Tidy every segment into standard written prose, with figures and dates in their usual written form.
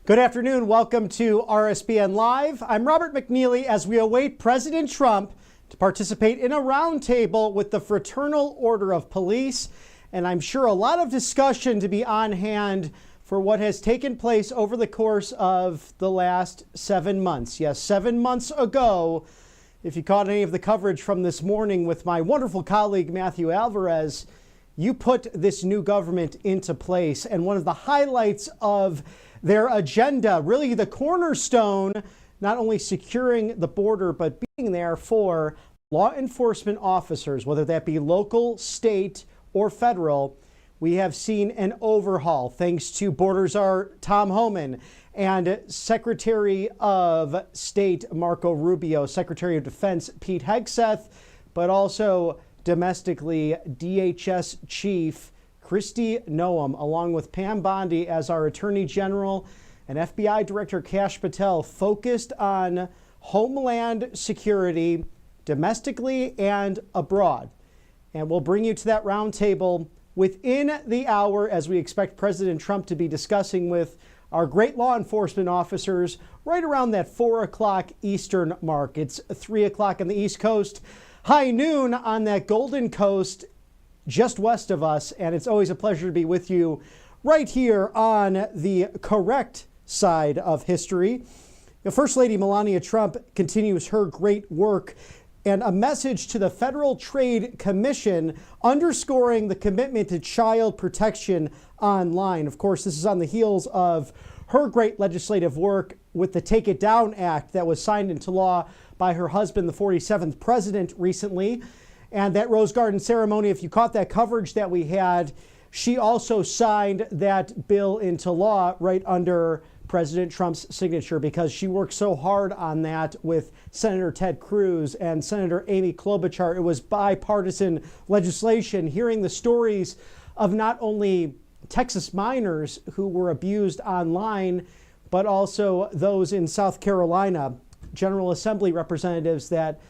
Good afternoon. Welcome to RSBN Live. I'm Robert McNeely as we await President Trump to participate in a roundtable with the Fraternal Order of Police. And I'm sure a lot of discussion to be on hand for what has taken place over the course of the last 7 months. Yes, 7 months ago, if you caught any of the coverage from this morning with my wonderful colleague, Matthew Alvarez, you put this new government into place. And one of the highlights of their agenda, really the cornerstone, not only securing the border, but being there for law enforcement officers, whether that be local, state, or federal. We have seen an overhaul thanks to Border Czar Tom Homan and Secretary of State Marco Rubio, Secretary of Defense Pete Hegseth, but also domestically DHS Chief Kristi Noem, along with Pam Bondi as our Attorney General, and FBI Director Kash Patel, focused on homeland security domestically and abroad. And we'll bring you to that roundtable within the hour as we expect President Trump to be discussing with our great law enforcement officers right around that 4 o'clock Eastern mark. It's 3 o'clock on the East Coast, high noon on that Golden Coast just west of us, and it's always a pleasure to be with you right here on the correct side of history. The First Lady Melania Trump continues her great work and a message to the Federal Trade Commission underscoring the commitment to child protection online. Of course, this is on the heels of her great legislative work with the Take It Down Act that was signed into law by her husband, the 47th president, recently. And that Rose Garden ceremony, if you caught that coverage that we had, she also signed that bill into law right under President Trump's signature because she worked so hard on that with Senator Ted Cruz and Senator Amy Klobuchar. It was bipartisan legislation, hearing the stories of not only Texas minors who were abused online, but also those in South Carolina, General Assembly representatives that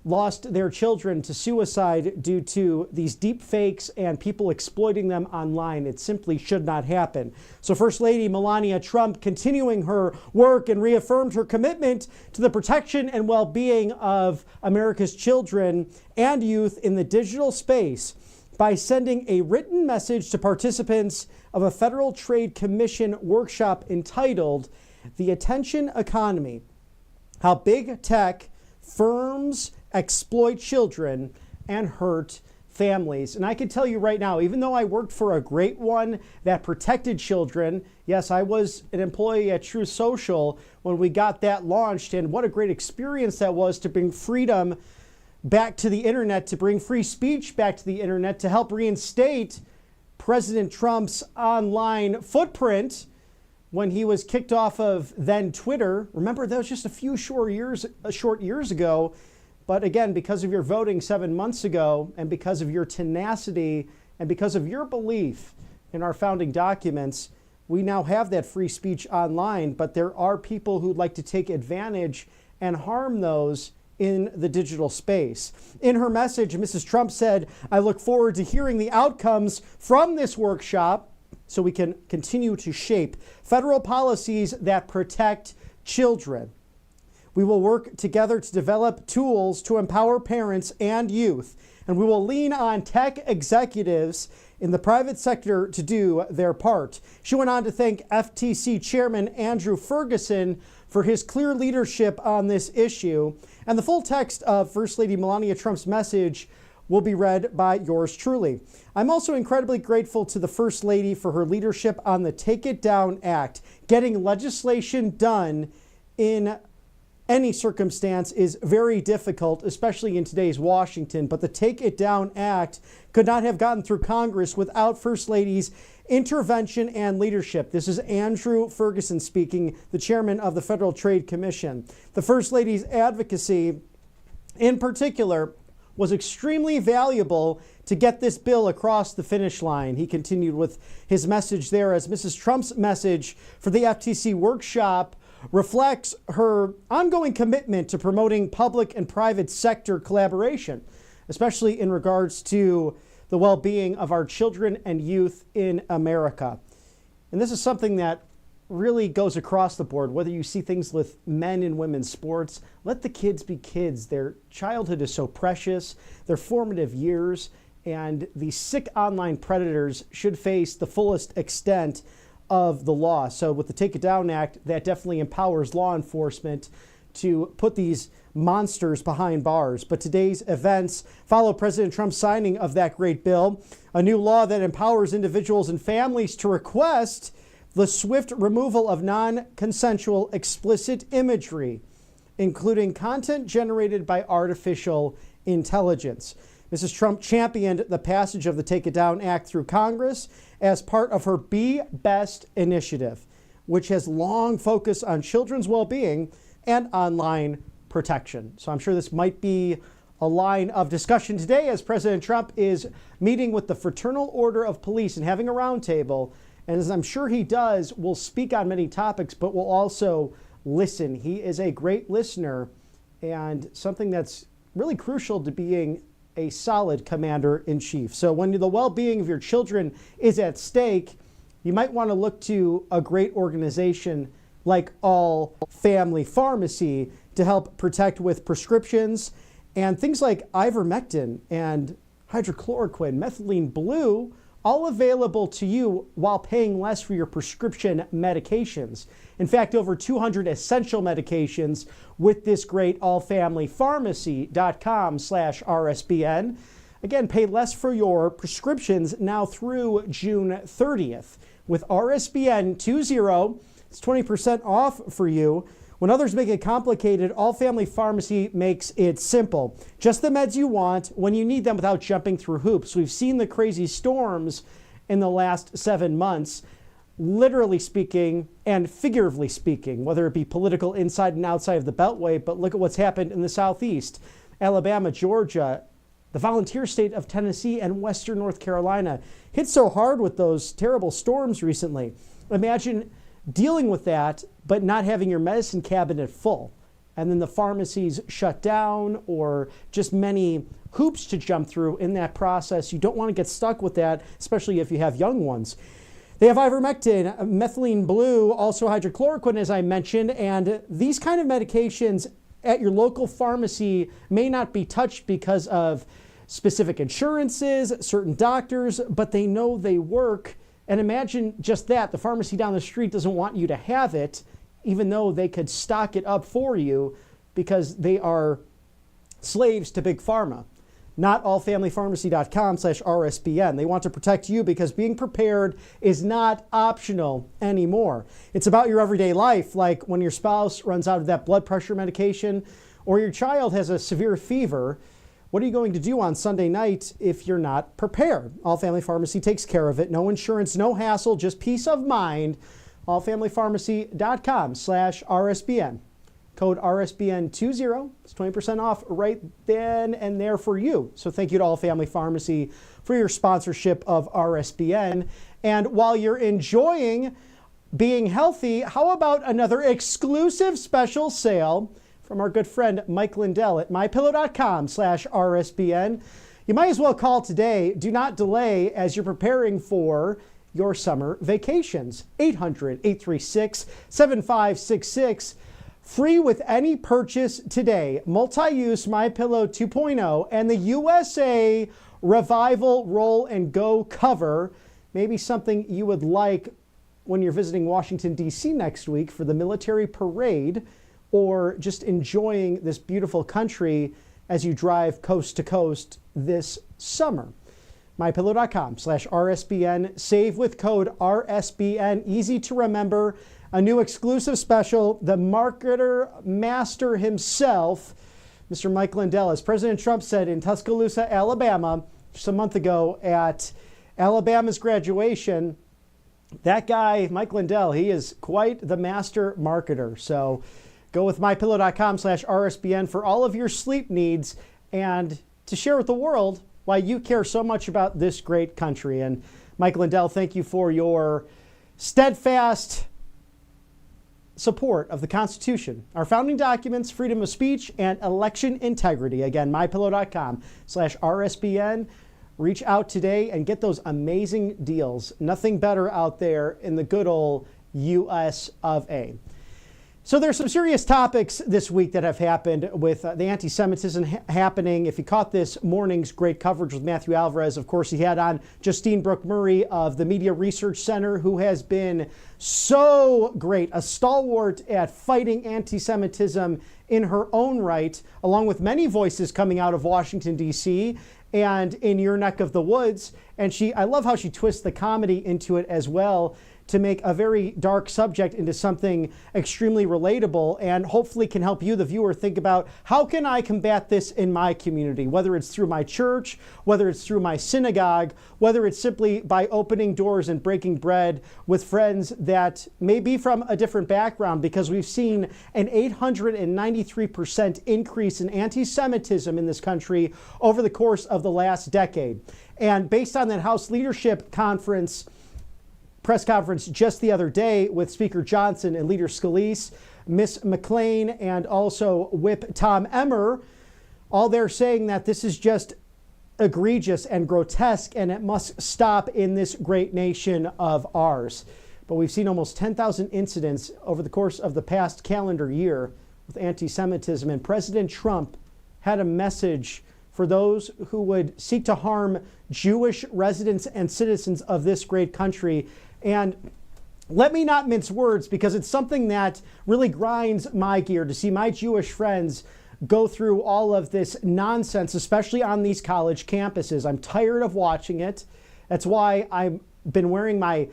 lost their children to suicide due to these deep fakes and people exploiting them online. It simply should not happen. So First Lady Melania Trump continuing her work and reaffirmed her commitment to the protection and well-being of America's children and youth in the digital space by sending a written message to participants of a Federal Trade Commission workshop entitled "The Attention Economy: How Big Tech Firms Exploit Children and Hurt Families." And I can tell you right now, even though I worked for a great one that protected children, yes, I was an employee at True Social when we got that launched, and what a great experience that was to bring freedom back to the internet, to bring free speech back to the internet, to help reinstate President Trump's online footprint when he was kicked off of then Twitter. Remember, that was just a few short years ago. But again, because of your voting 7 months ago, and because of your tenacity, and because of your belief in our founding documents, we now have that free speech online. But there are people who'd like to take advantage and harm those in the digital space. In her message, Mrs. Trump said, "I look forward to hearing the outcomes from this workshop so we can continue to shape federal policies that protect children. We will work together to develop tools to empower parents and youth, and we will lean on tech executives in the private sector to do their part." She went on to thank FTC Chairman Andrew Ferguson for his clear leadership on this issue. And the full text of First Lady Melania Trump's message will be read by yours truly. I'm also incredibly grateful to the First Lady for her leadership on the Take It Down Act. Getting legislation done in any circumstance is very difficult, especially in today's Washington. But the Take It Down Act could not have gotten through Congress without First Lady's intervention and leadership. This is Andrew Ferguson speaking, the chairman of the Federal Trade Commission. The First Lady's advocacy, in particular, was extremely valuable to get this bill across the finish line. He continued with his message there as Mrs. Trump's message for the FTC workshop reflects her ongoing commitment to promoting public and private sector collaboration, especially in regards to the well-being of our children and youth in America. And this is something that really goes across the board, whether you see things with men and women's sports. Let the kids be kids. Their childhood is so precious, their formative years, and these sick online predators should face the fullest extent of the law. So with the Take It Down Act, that definitely empowers law enforcement to put these monsters behind bars. But today's events follow President Trump's signing of that great bill, a new law that empowers individuals and families to request the swift removal of non-consensual explicit imagery, including content generated by artificial intelligence. Mrs. Trump championed the passage of the Take It Down Act through Congress as part of her Be Best initiative, which has long focused on children's well-being and online protection. So I'm sure this might be a line of discussion today as President Trump is meeting with the Fraternal Order of Police and having a roundtable. And as I'm sure he does, will speak on many topics, but will also listen. He is a great listener and something that's really crucial to being a solid commander-in-chief. So when the well-being of your children is at stake, you might want to look to a great organization like All Family Pharmacy to help protect with prescriptions and things like ivermectin and hydrochloroquine, methylene blue, all available to you while paying less for your prescription medications. In fact, over 200 essential medications with this great allfamilypharmacy.com/RSBN. Again, pay less for your prescriptions now through June 30th. With RSBN 20, it's 20% off for you. When others make it complicated, All Family Pharmacy makes it simple. Just the meds you want when you need them without jumping through hoops. We've seen the crazy storms in the last 7 months, literally speaking and figuratively speaking, whether it be political inside and outside of the Beltway. But look at what's happened in the Southeast, Alabama, Georgia, the volunteer state of Tennessee, and Western North Carolina. Hit so hard with those terrible storms recently. Imagine dealing with that, but not having your medicine cabinet full, and then the pharmacies shut down, or just many hoops to jump through in that process. You don't want to get stuck with that, especially if you have young ones. They have ivermectin, methylene blue, also hydrochloroquine, as I mentioned, and these kind of medications at your local pharmacy may not be touched because of specific insurances, certain doctors, but they know they work. And imagine just that, the pharmacy down the street doesn't want you to have it, even though they could stock it up for you because they are slaves to Big Pharma. Not allfamilypharmacy.com/RSBN. They want to protect you because being prepared is not optional anymore. It's about your everyday life, like when your spouse runs out of that blood pressure medication or your child has a severe fever. What are you going to do on Sunday night if you're not prepared? All Family Pharmacy takes care of it. No insurance, no hassle, just peace of mind. allfamilypharmacy.com/RSBN. Code RSBN20. It's 20% off right then and there for you. So thank you to All Family Pharmacy for your sponsorship of RSBN. And while you're enjoying being healthy, how about another exclusive special sale from our good friend Mike Lindell at mypillow.com/RSBN. You might as well call today. Do not delay as you're preparing for your summer vacations. 800-836-7566. Free with any purchase today. Multi-use MyPillow 2.0 and the USA Revival Roll and Go cover. Maybe something you would like when you're visiting Washington, D.C. next week for the military parade, or just enjoying this beautiful country as you drive coast to coast this summer. mypillow.com/RSBN. Save with code RSBN. Easy to remember. A new exclusive special. The marketer master himself, Mr. Mike Lindell, as President Trump said in Tuscaloosa, Alabama, just a month ago at Alabama's graduation. That guy, Mike Lindell, he is quite the master marketer. So go with mypillow.com/RSBN for all of your sleep needs and to share with the world why you care so much about this great country. And Mike Lindell, thank you for your steadfast support of the Constitution, our founding documents, freedom of speech, and election integrity. Again, mypillow.com/RSBN. Reach out today and get those amazing deals. Nothing better out there in the good old US of A. So there's some serious topics this week that have happened with the anti-Semitism happening. If you caught this morning's great coverage with Matthew Alvarez, of course, he had on Justine Brooke-Murray of the Media Research Center, who has been so great, a stalwart at fighting anti-Semitism in her own right, along with many voices coming out of Washington, D.C., and in your neck of the woods. And I love how she twists the comedy into it as well, to make a very dark subject into something extremely relatable, and hopefully can help you, the viewer, think about how can I combat this in my community, whether it's through my church, whether it's through my synagogue, whether it's simply by opening doors and breaking bread with friends that may be from a different background, because we've seen an 893% increase in anti-Semitism in this country over the course of the last decade. And based on that House Leadership press conference just the other day with Speaker Johnson and Leader Scalise, Miss McClain, and also Whip Tom Emmer, all they're saying that this is just egregious and grotesque, and it must stop in this great nation of ours. But we've seen almost 10,000 incidents over the course of the past calendar year with anti-Semitism, and President Trump had a message for those who would seek to harm Jewish residents and citizens of this great country. And let me not mince words, because it's something that really grinds my gear to see my Jewish friends go through all of this nonsense, especially on these college campuses. I'm tired of watching it. That's why I've been wearing my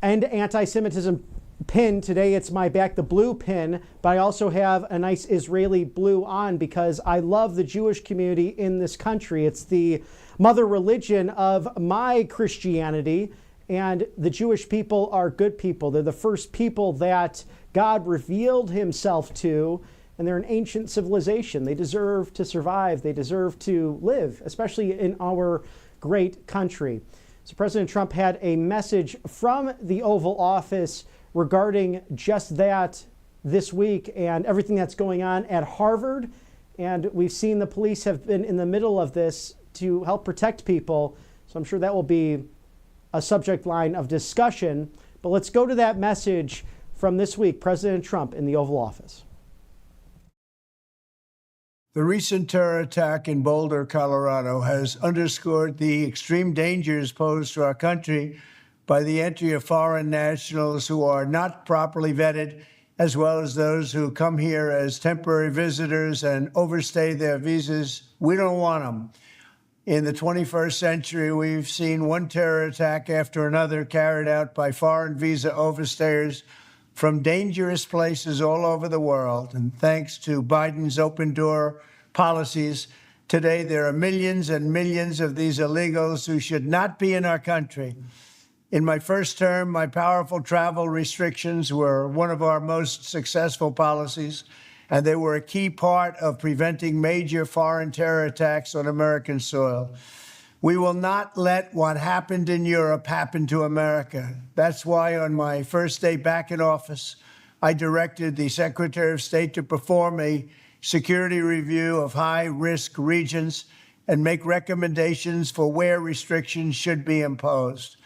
End Anti-Semitism pin. Today it's my Back the Blue pin, but I also have a nice Israeli blue on because I love the Jewish community in this country. It's the mother religion of my Christianity. And the Jewish people are good people. They're the first people that God revealed himself to, and they're an ancient civilization. They deserve to survive. They deserve to live, especially in our great country. So President Trump had a message from the Oval Office regarding just that this week and everything that's going on at Harvard. And we've seen the police have been in the middle of this to help protect people. So I'm sure that will be a subject line of discussion. But let's go to that message from this week, President Trump in the Oval Office. The recent terror attack in Boulder, Colorado, has underscored the extreme dangers posed to our country by the entry of foreign nationals who are not properly vetted, as well as those who come here as temporary visitors and overstay their visas. We don't want them. In the 21st century, we've seen one terror attack after another carried out by foreign visa overstayers from dangerous places all over the world. And thanks to Biden's open door policies, today there are millions and millions of these illegals who should not be in our country. In my first term, my powerful travel restrictions were one of our most successful policies, and they were a key part of preventing major foreign terror attacks on American soil. We will not let what happened in Europe happen to America. That's why on my first day back in office, I directed the Secretary of State to perform a security review of high-risk regions and make recommendations for where restrictions should be imposed.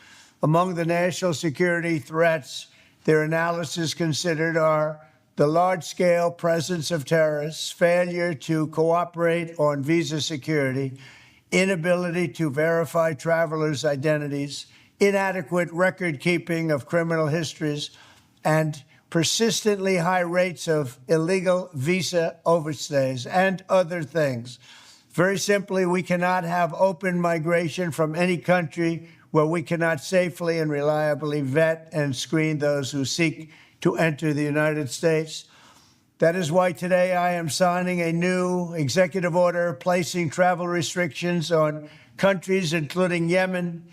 Among the national security threats their analysis considered are the large-scale presence of terrorists, failure to cooperate on visa security, inability to verify travelers' identities, inadequate record-keeping of criminal histories, and persistently high rates of illegal visa overstays, and other things. Very simply, we cannot have open migration from any country where we cannot safely and reliably vet and screen those who seek to enter the United States. That is why today I am signing a new executive order placing travel restrictions on countries including Yemen,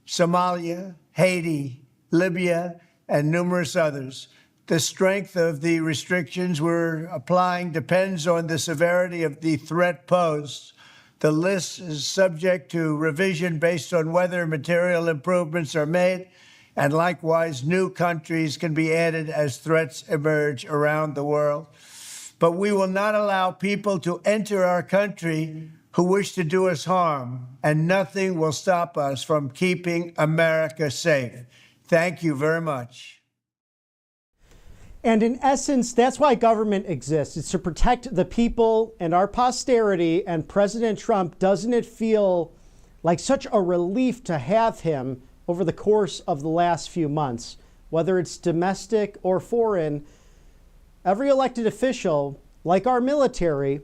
Somalia, Haiti, Libya, and numerous others. The strength of the restrictions we're applying depends on the severity of the threat posed. The list is subject to revision based on whether material improvements are made, and likewise, new countries can be added as threats emerge around the world. But we will not allow people to enter our country who wish to do us harm, and nothing will stop us from keeping America safe. Thank you very much. And in essence, that's why government exists. It's to protect the people and our posterity. And President Trump, doesn't it feel like such a relief to have him over the course of the last few months? Whether it's domestic or foreign, every elected official, like our military,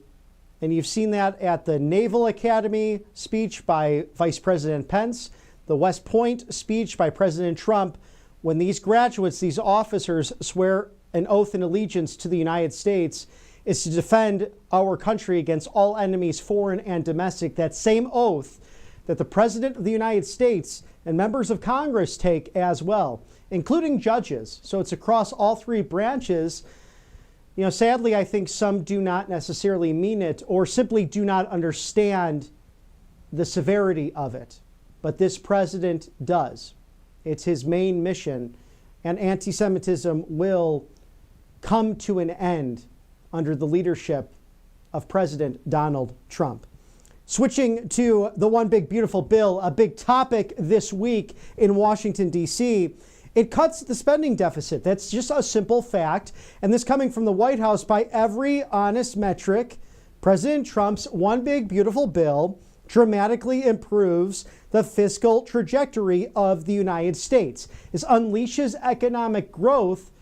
and you've seen that at the Naval Academy speech by Vice President Pence, the West Point speech by President Trump, when these graduates, these officers swear an oath and allegiance to the United States, is to defend our country against all enemies, foreign and domestic. That same oath that the President of the United States and members of Congress take as well, including judges. So it's across all three branches. You know, sadly, I think some do not necessarily mean it or simply do not understand the severity of it. But this president does. It's his main mission, and anti-Semitism will come to an end under the leadership of President Donald Trump. Switching to the One Big Beautiful Bill, a big topic this week in Washington, D.C., it cuts the spending deficit. That's just a simple fact. And this coming from the White House, by every honest metric, President Trump's One Big Beautiful Bill dramatically improves the fiscal trajectory of the United States. This unleashes economic growth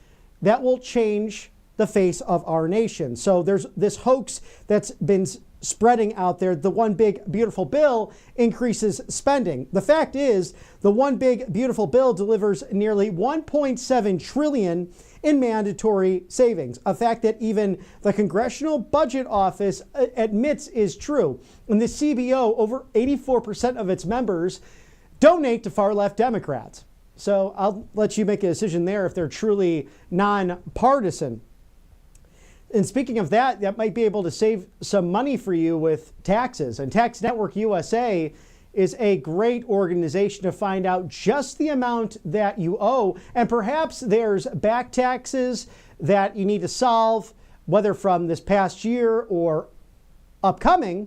that will change the face of our nation. So there's this hoax that's been spreading out there. The One Big Beautiful Bill increases spending. The fact is, the One Big Beautiful Bill delivers nearly $1.7 trillion in mandatory savings, a fact that even the Congressional Budget Office admits is true. And the CBO, over 84% of its members donate to far-left Democrats. So I'll let you make a decision there if they're truly nonpartisan. And speaking of that, that might be able to save some money for you with taxes. And Tax Network USA is a great organization to find out just the amount that you owe. And perhaps there's back taxes that you need to solve, whether from this past year or upcoming,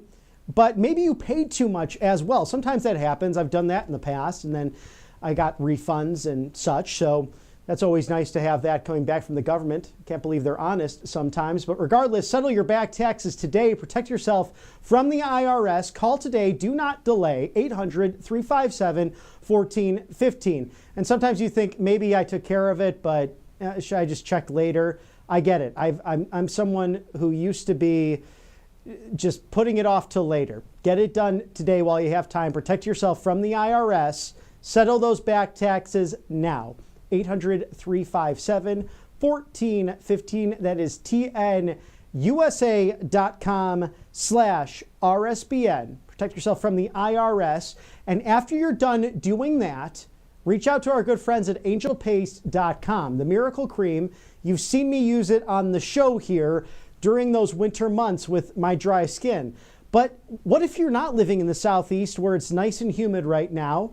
but maybe you paid too much as well. Sometimes that happens. I've done that in the past, and then I got refunds and such. So that's always nice to have that coming back from the government. Can't believe they're honest sometimes. But regardless, settle your back taxes today. Protect yourself from the IRS. Call today. Do not delay. 800-357-1415. And sometimes you think, maybe I took care of it, but should I just check later? I get it. I'm someone who used to be just putting it off till later. Get it done today while you have time. Protect yourself from the IRS. Settle those back taxes now. 800-357-1415. That is tnusa.com/RSBN. Protect yourself from the IRS. And after you're done doing that, reach out to our good friends at angelpaste.com. The Miracle Cream, you've seen me use it on the show here during those winter months with my dry skin. But what if you're not living in the Southeast where it's nice and humid right now,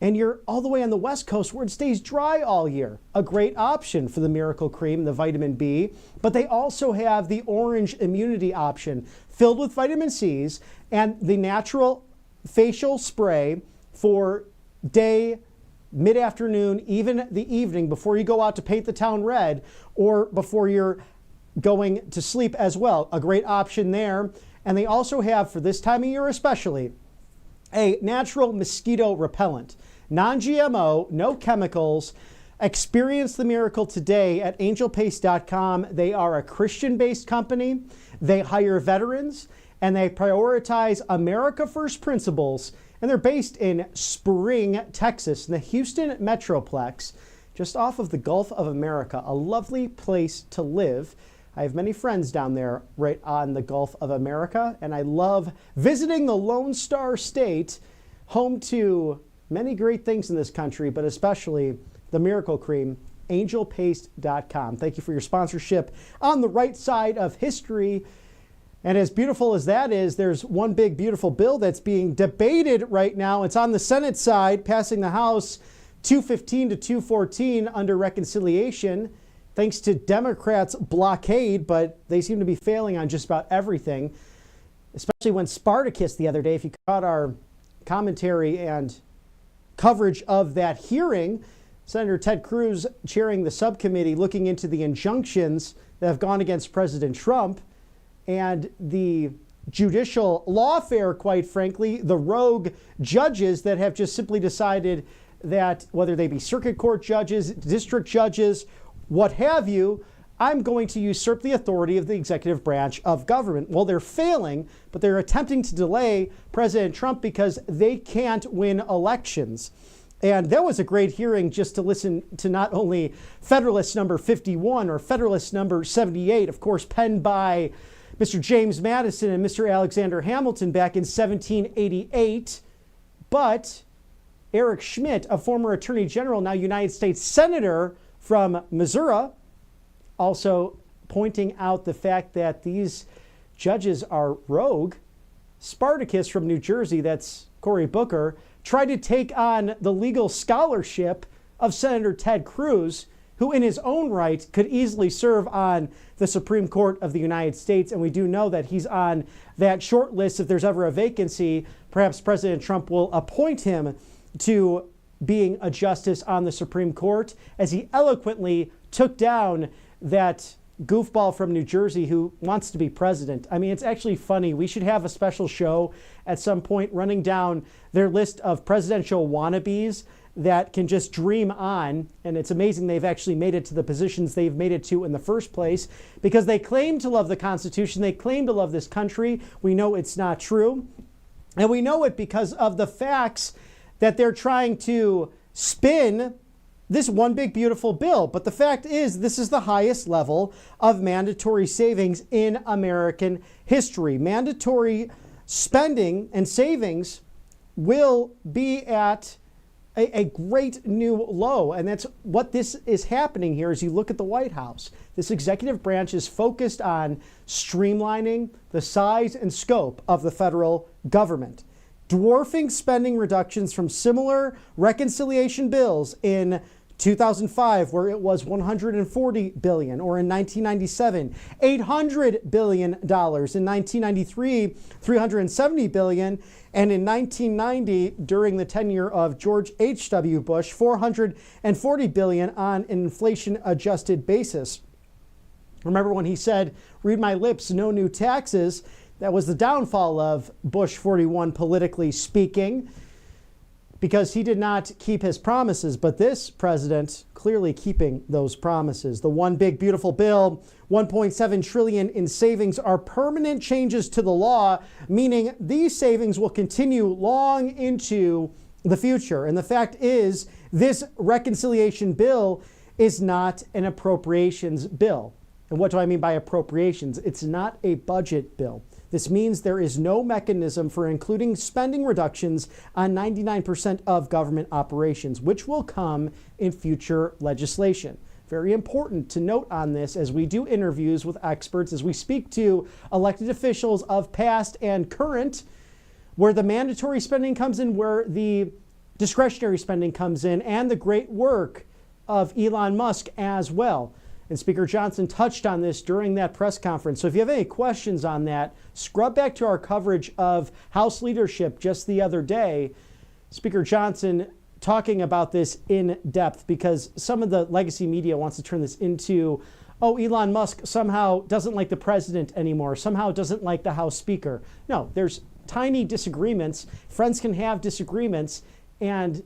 and you're all the way on the West Coast where it stays dry all year? A great option for the Miracle Cream, the vitamin B. But they also have the Orange Immunity option filled with vitamin C's and the natural facial spray for day, mid-afternoon, even the evening before you go out to paint the town red or before you're going to sleep as well. A great option there. And they also have, for this time of year especially, a natural mosquito repellent. Non-GMO, no chemicals. Experience the miracle today at angelpaste.com. They are a Christian-based company. They hire veterans, and they prioritize America First principles. And they're based in Spring, Texas, in the Houston Metroplex, just off of the Gulf of America. A lovely place to live. I have many friends down there right on the Gulf of America, and I love visiting the Lone Star State, home to many great things in this country, but especially the Miracle Cream, angelpaste.com. Thank you for your sponsorship on the right side of history. And as beautiful as that is, there's one big beautiful bill that's being debated right now. It's on the Senate side, passing the House 215 to 214 under reconciliation, thanks to Democrats' blockade, but they seem to be failing on just about everything, especially when Spartacus the other day, if you caught our commentary and coverage of that hearing, Senator Ted Cruz chairing the subcommittee looking into the injunctions that have gone against President Trump and the judicial lawfare, quite frankly, the rogue judges that have just simply decided that whether they be circuit court judges, district judges, what have you, I'm going to usurp the authority of the executive branch of government. Well, they're failing, but they're attempting to delay President Trump because they can't win elections. And that was a great hearing just to listen to not only Federalist number 51 or Federalist number 78, of course, penned by Mr. James Madison and Mr. Alexander Hamilton back in 1788, but Eric Schmidt, a former attorney general, now United States Senator from Missouri, also pointing out the fact that these judges are rogue. Spartacus from New Jersey, that's Cory Booker, tried to take on the legal scholarship of Senator Ted Cruz, who in his own right could easily serve on the Supreme Court of the United States. And we do know that he's on that short list. If there's ever a vacancy, perhaps President Trump will appoint him to being a justice on the Supreme Court, as he eloquently took down that goofball from New Jersey who wants to be president. I mean, it's actually funny. We should have a special show at some point running down their list of presidential wannabes that can just dream on. And it's amazing they've actually made it to the positions they've made it to in the first place, because they claim to love the Constitution. They claim to love this country. We know it's not true. And we know it because of the facts that they're trying to spin this one big beautiful bill. But the fact is, this is the highest level of mandatory savings in American history. Mandatory spending and savings will be at a great new low. And that's what this is happening here as you look at the White House. This executive branch is focused on streamlining the size and scope of the federal government, dwarfing spending reductions from similar reconciliation bills in 2005, where it was $140 billion, or in 1997, $800 billion, in 1993, $370 billion, and in 1990, during the tenure of George H.W. Bush, $440 billion on an inflation-adjusted basis. Remember when he said, "Read my lips, no new taxes"? That was the downfall of Bush 41, politically speaking, because he did not keep his promises. But this president clearly keeping those promises. The one big beautiful bill, $1.7 trillion in savings, are permanent changes to the law, meaning these savings will continue long into the future. And the fact is, this reconciliation bill is not an appropriations bill. And what do I mean by appropriations? It's not a budget bill. This means there is no mechanism for including spending reductions on 99% of government operations, which will come in future legislation. Very important to note on this as we do interviews with experts, as we speak to elected officials of past and current, where the mandatory spending comes in, where the discretionary spending comes in, and the great work of Elon Musk as well. And Speaker Johnson touched on this during that press conference. So if you have any questions on that, scrub back to our coverage of House leadership just the other day. Speaker Johnson talking about this in depth, because some of the legacy media wants to turn this into, oh, Elon Musk somehow doesn't like the president anymore, somehow doesn't like the House Speaker. No, there's tiny disagreements. Friends can have disagreements and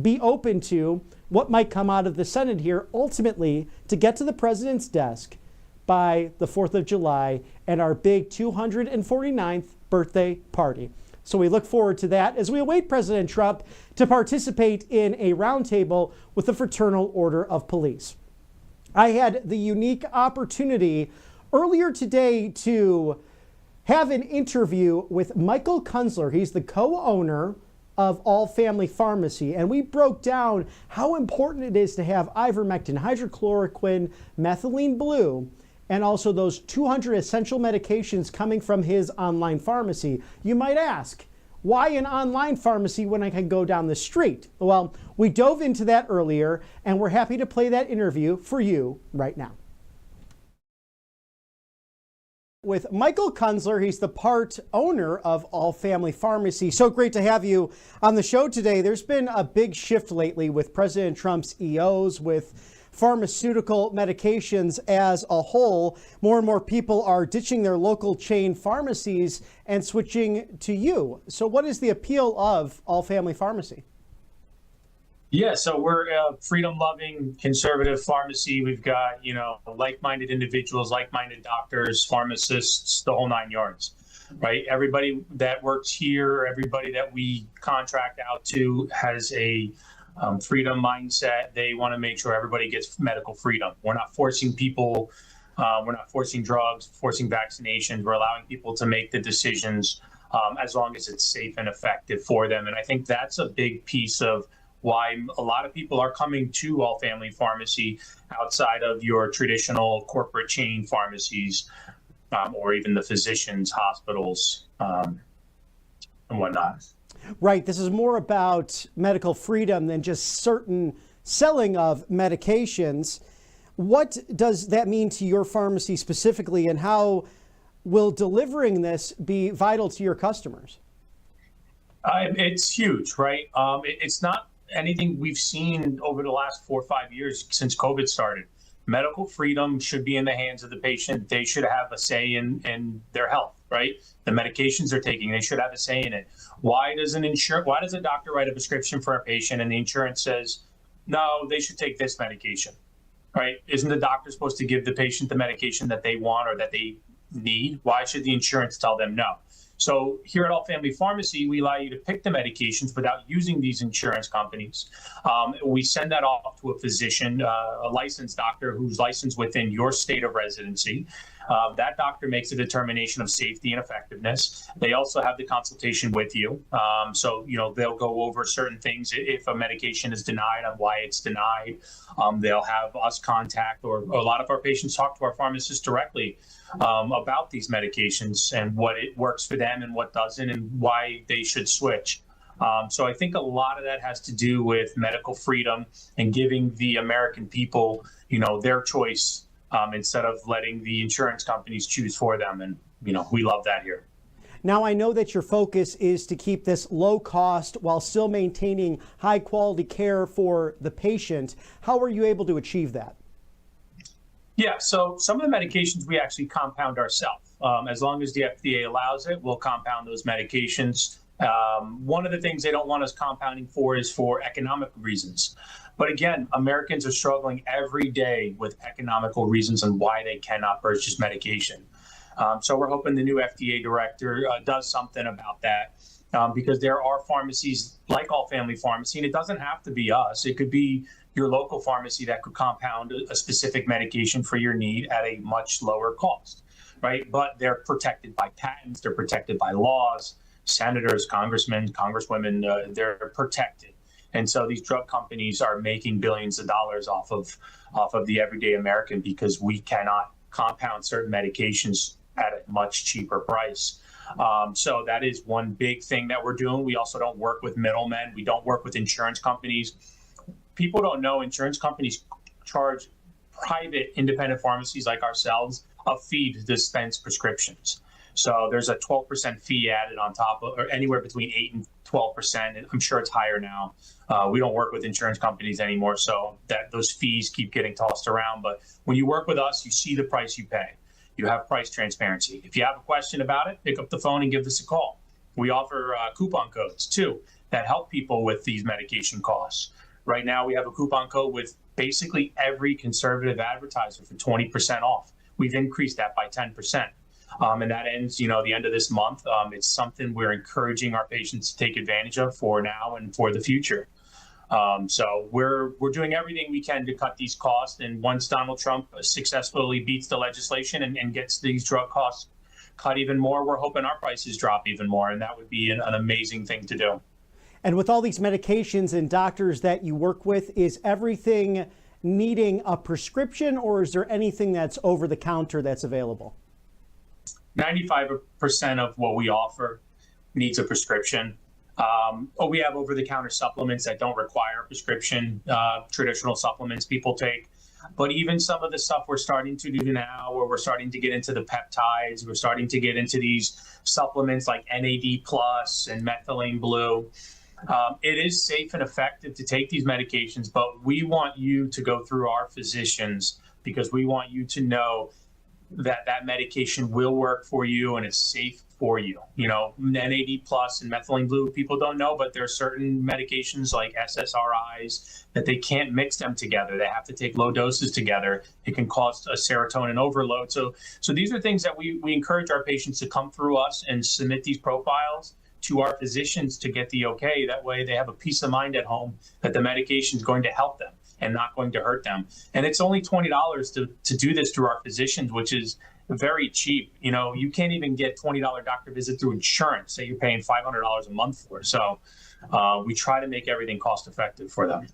be open to what might come out of the Senate here, ultimately to get to the president's desk by the 4th of July and our big 249th birthday party. So we look forward to that as we await President Trump to participate in a roundtable with the Fraternal Order of Police. I had the unique opportunity earlier today to have an interview with Michael Kunzler. He's the co-owner of All Family Pharmacy, and we broke down how important it is to have ivermectin, hydrochloroquine, methylene blue, and also those 200 essential medications coming from his online pharmacy. You might ask, why an online pharmacy when I can go down the street? Well, we dove into that earlier, and we're happy to play that interview for you right now. With Michael Kunzler. He's the part owner of All Family Pharmacy. So great to have you on the show today. There's been a big shift lately with President Trump's EOs, with pharmaceutical medications as a whole. More and more people are ditching their local chain pharmacies and switching to you. So what is the appeal of All Family Pharmacy? Yeah, so we're a freedom-loving conservative pharmacy. We've got, like-minded individuals, like-minded doctors, pharmacists, the whole nine yards, right? Everybody that works here, everybody that we contract out to has a freedom mindset. They want to make sure everybody gets medical freedom. We're not forcing people. We're not forcing drugs, forcing vaccinations. We're allowing people to make the decisions as long as it's safe and effective for them. And I think that's a big piece of why a lot of people are coming to All Family Pharmacy outside of your traditional corporate chain pharmacies or even the physicians, hospitals, and whatnot. Right. This is more about medical freedom than just certain selling of medications. What does that mean to your pharmacy specifically, and how will delivering this be vital to your customers? It's huge, right? It's not anything we've seen over the last 4 or 5 years since COVID started. Medical freedom should be in the hands of the patient. They should have a say in their health, right? The medications they're taking, they should have a say in it. Why does a doctor write a prescription for a patient and the insurance says, no, they should take this medication, right? Isn't the doctor supposed to give the patient the medication that they want or that they need? Why should the insurance tell them no? So here at All Family Pharmacy, we allow you to pick the medications without using these insurance companies. We send that off to a physician, a licensed doctor who's licensed within your state of residency. That doctor makes a determination of safety and effectiveness. They also have the consultation with you. So they'll go over certain things. If a medication is denied, on why it's denied. They'll have us contact, or a lot of our patients talk to our pharmacists directly about these medications and what it works for them and what doesn't, and why they should switch. So I think a lot of that has to do with medical freedom and giving the American people, their choice instead of letting the insurance companies choose for them. And, we love that here. Now, I know that your focus is to keep this low cost while still maintaining high quality care for the patient. How are you able to achieve that? Yeah, so some of the medications we actually compound ourselves. As long as the FDA allows it, we'll compound those medications. One of the things they don't want us compounding for is for economic reasons. But again, Americans are struggling every day with economical reasons and why they cannot purchase medication. So we're hoping the new FDA director does something about that, because there are pharmacies like All Family Pharmacy, and it doesn't have to be us. It could be your local pharmacy that could compound a specific medication for your need at a much lower cost, right? But they're protected by patents, they're protected by laws. Senators, congressmen, congresswomen, they're protected. And so these drug companies are making billions of dollars off of the everyday American, because we cannot compound certain medications at a much cheaper price. So that is one big thing that we're doing. We also don't work with middlemen. We don't work with insurance companies. People don't know insurance companies charge private independent pharmacies like ourselves a fee to dispense prescriptions. So there's a 12% fee added on top of, or anywhere between 8 and 12%. And I'm sure it's higher now. We don't work with insurance companies anymore, so that those fees keep getting tossed around. But when you work with us, you see the price you pay. You have price transparency. If you have a question about it, pick up the phone and give us a call. We offer coupon codes too that help people with these medication costs. Right now, we have a coupon code with basically every conservative advertiser for 20% off. We've increased that by 10%. And that ends, the end of this month. It's something we're encouraging our patients to take advantage of for now and for the future. So we're doing everything we can to cut these costs. And once Donald Trump successfully beats the legislation and gets these drug costs cut even more, we're hoping our prices drop even more. And that would be an amazing thing to do. And with all these medications and doctors that you work with, is everything needing a prescription, or is there anything that's over the counter that's available? 95% of what we offer needs a prescription. We have over-the-counter supplements that don't require a prescription, traditional supplements people take. But even some of the stuff we're starting to do now, where we're starting to get into the peptides, we're starting to get into these supplements like NAD plus and methylene blue. It is safe and effective to take these medications, but we want you to go through our physicians because we want you to know that that medication will work for you and it's safe for you. You know, NAD plus and methylene blue, people don't know, but there are certain medications like SSRIs that they can't mix them together. They have to take low doses together. It can cause a serotonin overload. So these are things that we encourage our patients to come through us and submit these profiles to our physicians to get the okay. That way they have a peace of mind at home that the medication is going to help them and not going to hurt them. And it's only $20 to do this through our physicians, which is very cheap. You know, you can't even get $20 doctor visit through insurance that you're paying $500 a month for. So we try to make everything cost effective for them.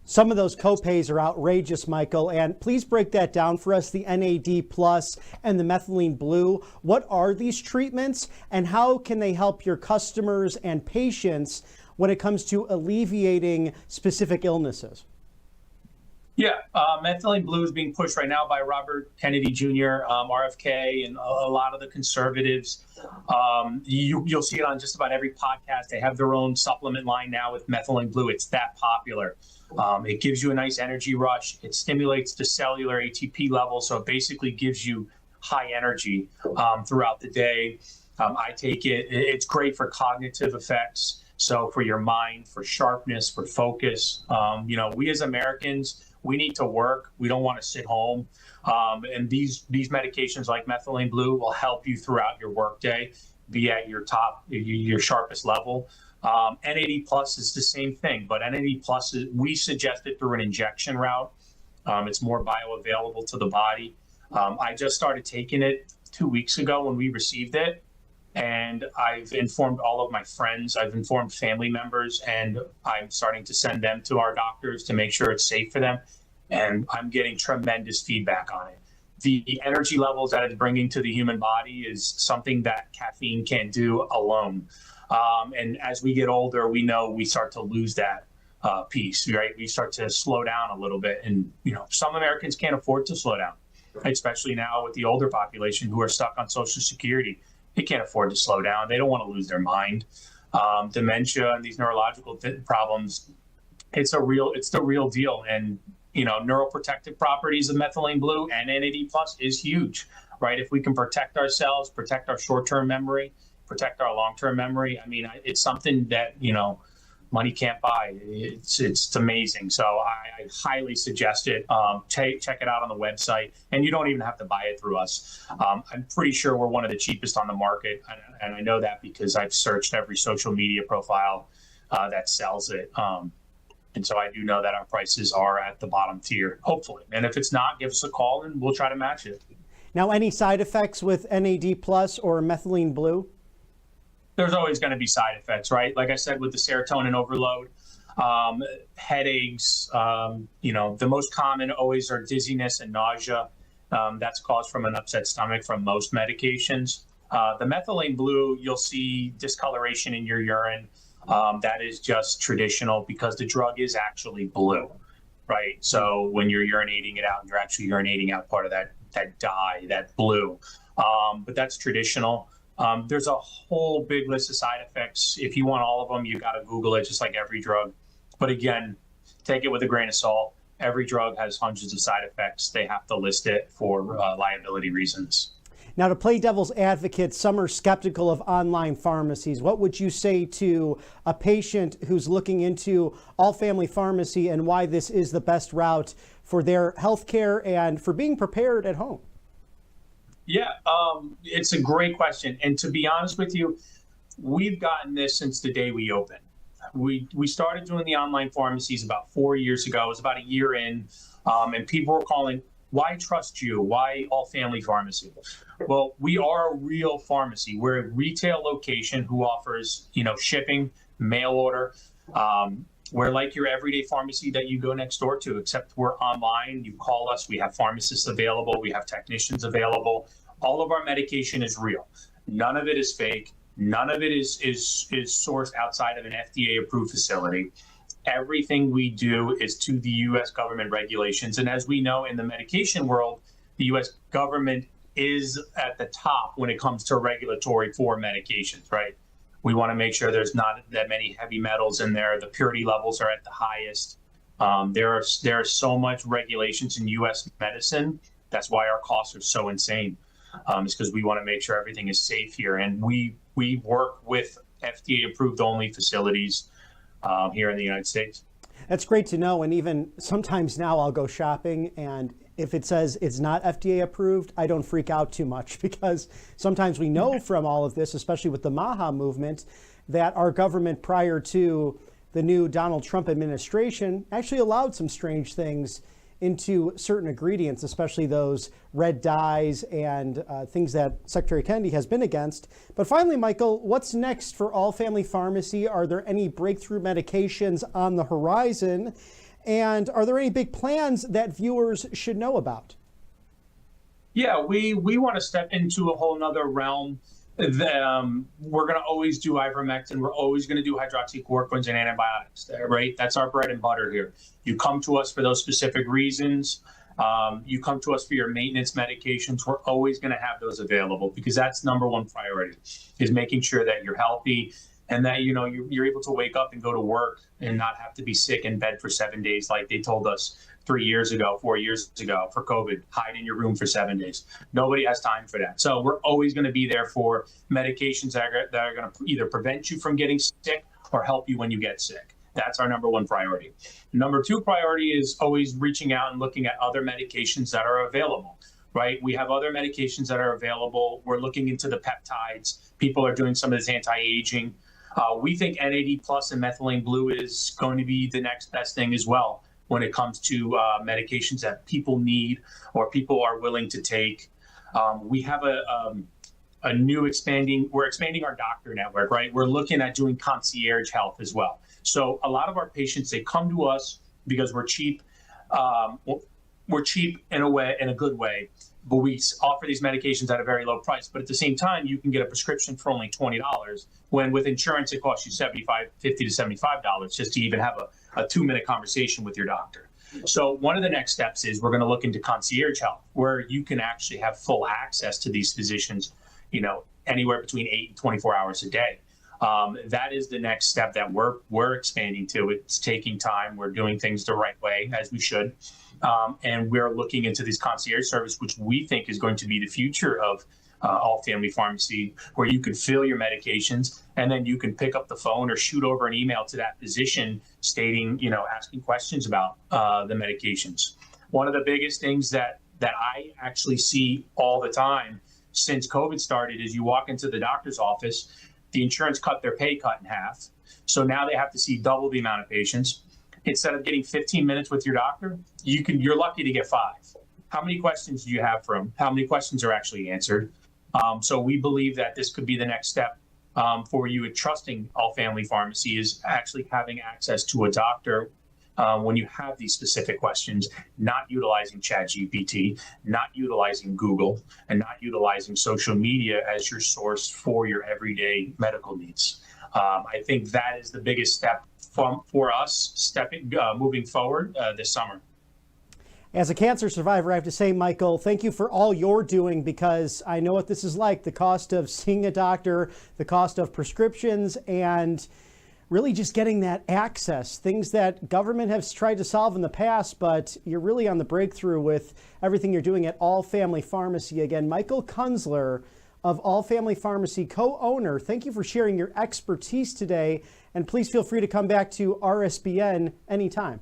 Some of those copays are outrageous, Michael, and please break that down for us, the NAD plus and the methylene blue. What are these treatments and how can they help your customers and patients when it comes to alleviating specific illnesses? Yeah, methylene blue is being pushed right now by Robert Kennedy Jr., RFK, and a lot of the conservatives. You'll see it on just about every podcast. They have their own supplement line now with methylene blue. It's that popular. It gives you a nice energy rush. It stimulates the cellular ATP level, so it basically gives you high energy throughout the day. I take it. It's great for cognitive effects. So for your mind, for sharpness, for focus. You know, we as Americans, we need to work. We don't want to sit home. And these medications like methylene blue will help you throughout your workday, be at your top, your sharpest level. NAD plus is the same thing, but NAD plus, we suggest it through an injection route. It's more bioavailable to the body. I just started taking it 2 weeks ago when we received it. And I've informed all of my friends, I've informed family members, and I'm starting to send them to our doctors to make sure it's safe for them. And I'm getting tremendous feedback on it. The energy levels that it's bringing to the human body is something that caffeine can't do alone. And as we get older, we know we start to lose that piece, right? We start to slow down a little bit. And, you know, some Americans can't afford to slow down, especially now with the older population who are stuck on Social Security. They can't afford to slow down. They don't want to lose their mind. Dementia and these neurological problems, it's the real deal. And, you know, neuroprotective properties of methylene blue and NAD plus is huge, right? If we can protect ourselves, protect our short-term memory, protect our long-term memory, I mean, it's something that, you know, money can't buy. It's amazing. So I highly suggest it. Check it out on the website, and you don't even have to buy it through us. I'm pretty sure we're one of the cheapest on the market, and I know that because I've searched every social media profile that sells it. And so I do know that our prices are at the bottom tier, hopefully. And if it's not, give us a call and we'll try to match it. Now, any side effects with NAD plus or methylene blue? There's always going to be side effects, right? Like I said, with the serotonin overload, headaches, you know, the most common always are dizziness and nausea. That's caused from an upset stomach from most medications. The methylene blue, you'll see discoloration in your urine. That is just traditional because the drug is actually blue, right? So when you're urinating it out, you're actually urinating out part of that dye, that blue. But that's traditional. There's a whole big list of side effects. If you want all of them, you got to Google it, just like every drug. But again, take it with a grain of salt. Every drug has hundreds of side effects. They have to list it for liability reasons. Now, to play devil's advocate, some are skeptical of online pharmacies. What would you say to a patient who's looking into all-family pharmacy and why this is the best route for their health care and for being prepared at home? Yeah, it's a great question. And to be honest with you, we've gotten this since the day we opened. We started doing the online pharmacies about 4 years ago. It was about a year in, and people were calling, why trust you? Why all family pharmacy? Well, we are a real pharmacy. We're a retail location who offers, you know, shipping, mail order. We're like your everyday pharmacy that you go next door to, except we're online. You call us. We have pharmacists available. We have technicians available. All of our medication is real. None of it is fake. None of it is sourced outside of an FDA-approved facility. Everything we do is to the U.S. government regulations. And as we know in the medication world, the U.S. government is at the top when it comes to regulatory for medications, right? We want to make sure there's not that many heavy metals in there. The purity levels are at the highest. There are so much regulations in U.S. medicine. That's why our costs are so insane. It's because we want to make sure everything is safe here. And we work with FDA-approved only facilities here in the United States. That's great to know. And even sometimes now I'll go shopping, and if it says it's not FDA approved, I don't freak out too much, because sometimes we know from all of this, especially with the MAHA movement, that our government prior to the new Donald Trump administration actually allowed some strange things into certain ingredients, especially those red dyes and things that Secretary Kennedy has been against. But finally, Michael, what's next for All Family Pharmacy? Are there any breakthrough medications on the horizon? And are there any big plans that viewers should know about? Yeah, we want to step into a whole nother realm. We're going to always do ivermectin. We're always going to do hydroxychloroquines and antibiotics, right? That's our bread and butter here. You come to us for those specific reasons. You come to us for your maintenance medications. We're always going to have those available, because that's number one priority, is making sure that you're healthy and that, you know, you're able to wake up and go to work and not have to be sick in bed for 7 days like they told us 4 years ago for COVID. Hide in your room for 7 days. Nobody has time for that. So we're always going to be there for medications that are going to either prevent you from getting sick or help you when you get sick. That's our number one priority. Number two priority is always reaching out and looking at other medications that are available, right? We have other medications that are available. We're looking into the peptides. People are doing some of this anti-aging. We think NAD plus and methylene blue is going to be the next best thing as well when it comes to medications that people need or people are willing to take. We have a new we're expanding our doctor network, right? We're looking at doing concierge health as well. So a lot of our patients, they come to us because we're cheap. We're cheap in a good way, but we offer these medications at a very low price. But at the same time, you can get a prescription for only $20, when with insurance, it costs you $50 to $75 just to even have a 2-minute conversation with your doctor. So one of the next steps is we're going to look into concierge health, where you can actually have full access to these physicians, you know, anywhere between 8 and 24 hours a day. That is the next step that we're expanding to. It's taking time. We're doing things the right way, as we should. And we're looking into this concierge service, which we think is going to be the future of all family pharmacy, where you can fill your medications and then you can pick up the phone or shoot over an email to that physician stating, you know, asking questions about the medications. One of the biggest things that I actually see all the time since COVID started is you walk into the doctor's office, the insurance cut their pay cut in half. So now they have to see double the amount of patients. Instead of getting 15 minutes with your doctor, you're lucky to get 5. How many questions do you have for them? How many questions are actually answered? So we believe that this could be the next step for you in trusting All Family Pharmacy, is actually having access to a doctor when you have these specific questions, not utilizing ChatGPT, not utilizing Google, and not utilizing social media as your source for your everyday medical needs. I think that is the biggest step for us moving forward this summer. As a cancer survivor, I have to say, Michael, thank you for all you're doing, because I know what this is like, the cost of seeing a doctor, the cost of prescriptions, and really just getting that access, things that government has tried to solve in the past, but you're really on the breakthrough with everything you're doing at All Family Pharmacy. Again, Michael Kunzler of All Family Pharmacy, co-owner, thank you for sharing your expertise today, and please feel free to come back to RSBN anytime.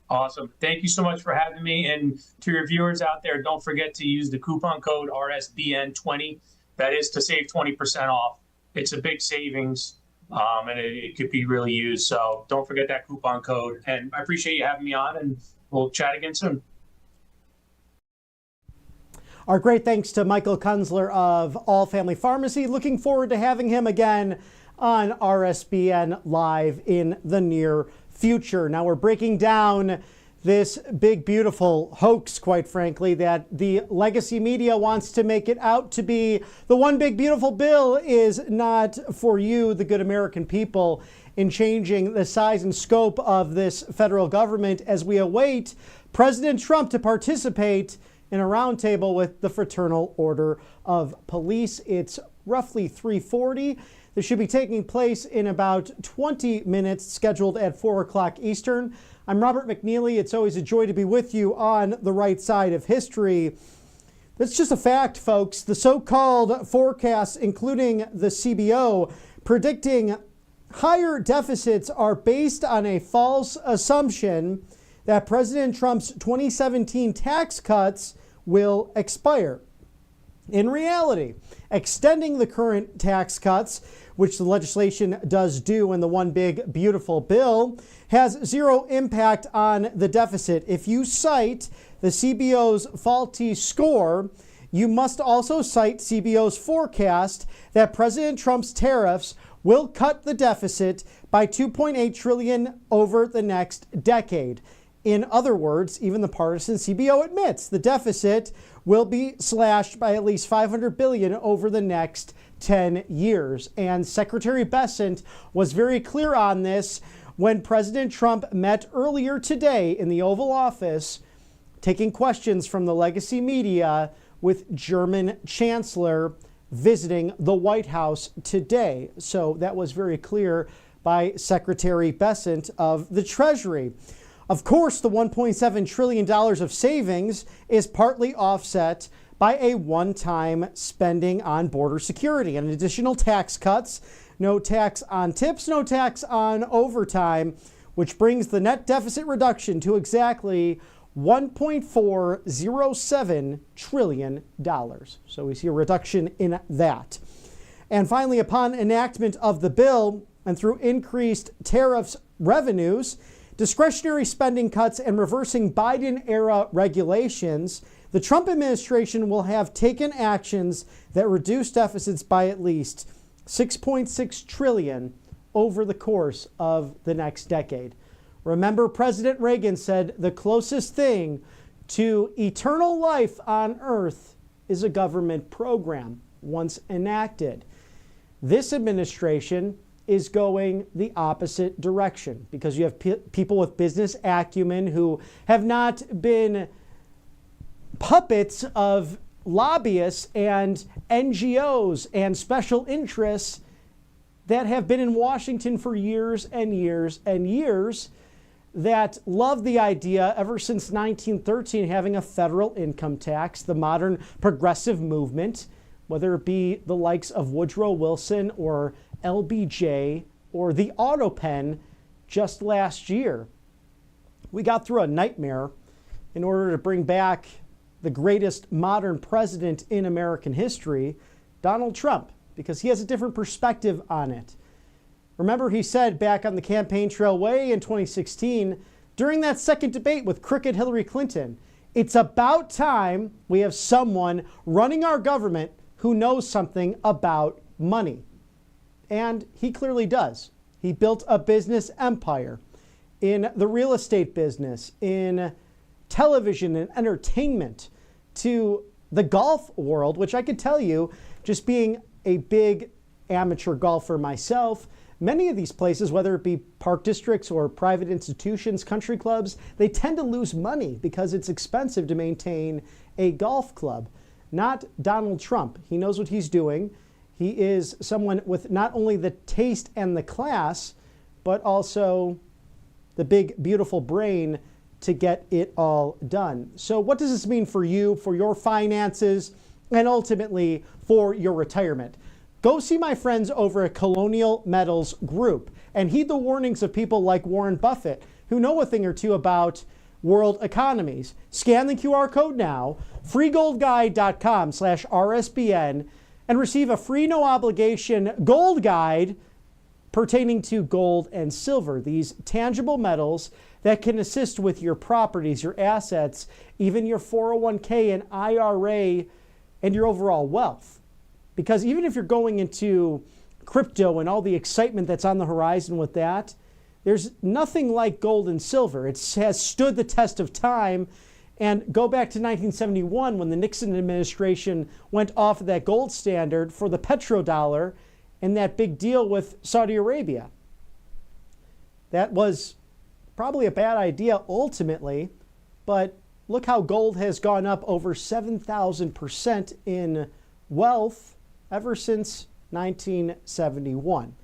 Awesome. Thank you so much for having me. And to your viewers out there, don't forget to use the coupon code RSBN20. That is to save 20% off. It's a big savings, and it could be really used. So don't forget that coupon code. And I appreciate you having me on, and we'll chat again soon. Our great thanks to Michael Kunzler of All Family Pharmacy. Looking forward to having him again on RSBN Live in the near future. Now we're breaking down this big, beautiful hoax, quite frankly, that the legacy media wants to make it out to be. The one big, beautiful bill is not for you, the good American people, in changing the size and scope of this federal government as we await President Trump to participate in a roundtable with the Fraternal Order of Police. It's roughly 3:40. This should be taking place in about 20 minutes, scheduled at 4 o'clock Eastern. I'm Robert McNeely. It's always a joy to be with you on the right side of history. That's just a fact, folks. The so-called forecasts, including the CBO, predicting higher deficits are based on a false assumption that President Trump's 2017 tax cuts will expire. In reality, extending the current tax cuts, which the legislation does do in the one big beautiful bill, has zero impact on the deficit. If you cite the CBO's faulty score, you must also cite CBO's forecast that President Trump's tariffs will cut the deficit by $2.8 trillion over the next decade. In other words, even the partisan CBO admits the deficit will be slashed by at least $500 billion over the next 10 years. And Secretary Bessent was very clear on this when President Trump met earlier today in the Oval Office, taking questions from the legacy media with German Chancellor visiting the White House today. So that was very clear by Secretary Bessent of the Treasury. Of course, the $1.7 trillion of savings is partly offset by a one-time spending on border security and additional tax cuts, no tax on tips, no tax on overtime, which brings the net deficit reduction to exactly $1.407 trillion. So we see a reduction in that. And finally, upon enactment of the bill and through increased tariffs revenues, discretionary spending cuts, and reversing Biden-era regulations, the Trump administration will have taken actions that reduce deficits by at least $6.6 trillion over the course of the next decade. Remember, President Reagan said the closest thing to eternal life on earth is a government program once enacted. This administration is going the opposite direction because you have people with business acumen who have not been puppets of lobbyists and NGOs and special interests that have been in Washington for years and years and years, that love the idea ever since 1913 having a federal income tax, the modern progressive movement, whether it be the likes of Woodrow Wilson or LBJ or the auto pen just last year. We got through a nightmare in order to bring back the greatest modern president in American history, Donald Trump, because he has a different perspective on it. Remember, he said back on the campaign trail way in 2016, during that second debate with crooked Hillary Clinton, it's about time we have someone running our government who knows something about money. And he clearly does. He built a business empire in the real estate business, in television and entertainment, to the golf world, which I could tell you, just being a big amateur golfer myself, many of these places, whether it be park districts or private institutions, country clubs, they tend to lose money because it's expensive to maintain a golf club. Not Donald Trump. He knows what he's doing. He is someone with not only the taste and the class, but also the big, beautiful brain to get it all done. So what does this mean for you, for your finances, and ultimately for your retirement? Go see my friends over at Colonial Metals Group and heed the warnings of people like Warren Buffett, who know a thing or two about world economies. Scan the QR code now, freegoldguide.com/RSBN, and receive a free no obligation gold guide pertaining to gold and silver, these tangible metals that can assist with your properties, your assets, even your 401k and IRA, and your overall wealth. Because even if you're going into crypto and all the excitement that's on the horizon with that, There's nothing like gold and silver. It has stood the test of time. And go back to 1971 when the Nixon administration went off of that gold standard for the petrodollar and that big deal with Saudi Arabia. That was probably a bad idea ultimately, but look how gold has gone up over 7,000% in wealth ever since 1971.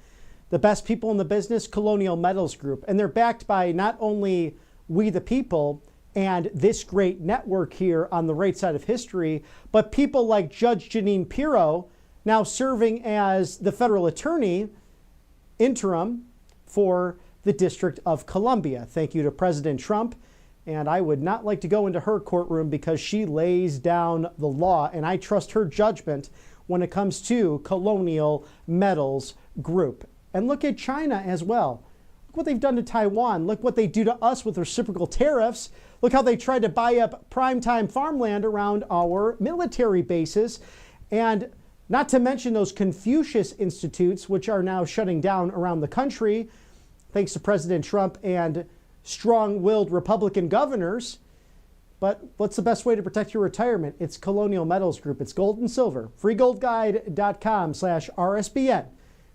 The best people in the business, Colonial Metals Group, and they're backed by not only we the people and this great network here on the right side of history, but people like Judge Jeanine Pirro, now serving as the federal attorney interim for the District of Columbia. Thank you to President Trump. And I would not like to go into her courtroom because she lays down the law, and I trust her judgment when it comes to Colonial Metals Group. And look at China as well. Look what they've done to Taiwan. Look what they do to us with reciprocal tariffs. Look how they tried to buy up primetime farmland around our military bases. And not to mention those Confucius institutes, which are now shutting down around the country, thanks to President Trump and strong-willed Republican governors. But what's the best way to protect your retirement? It's Colonial Metals Group. It's gold and silver. freegoldguide.com/RSBN.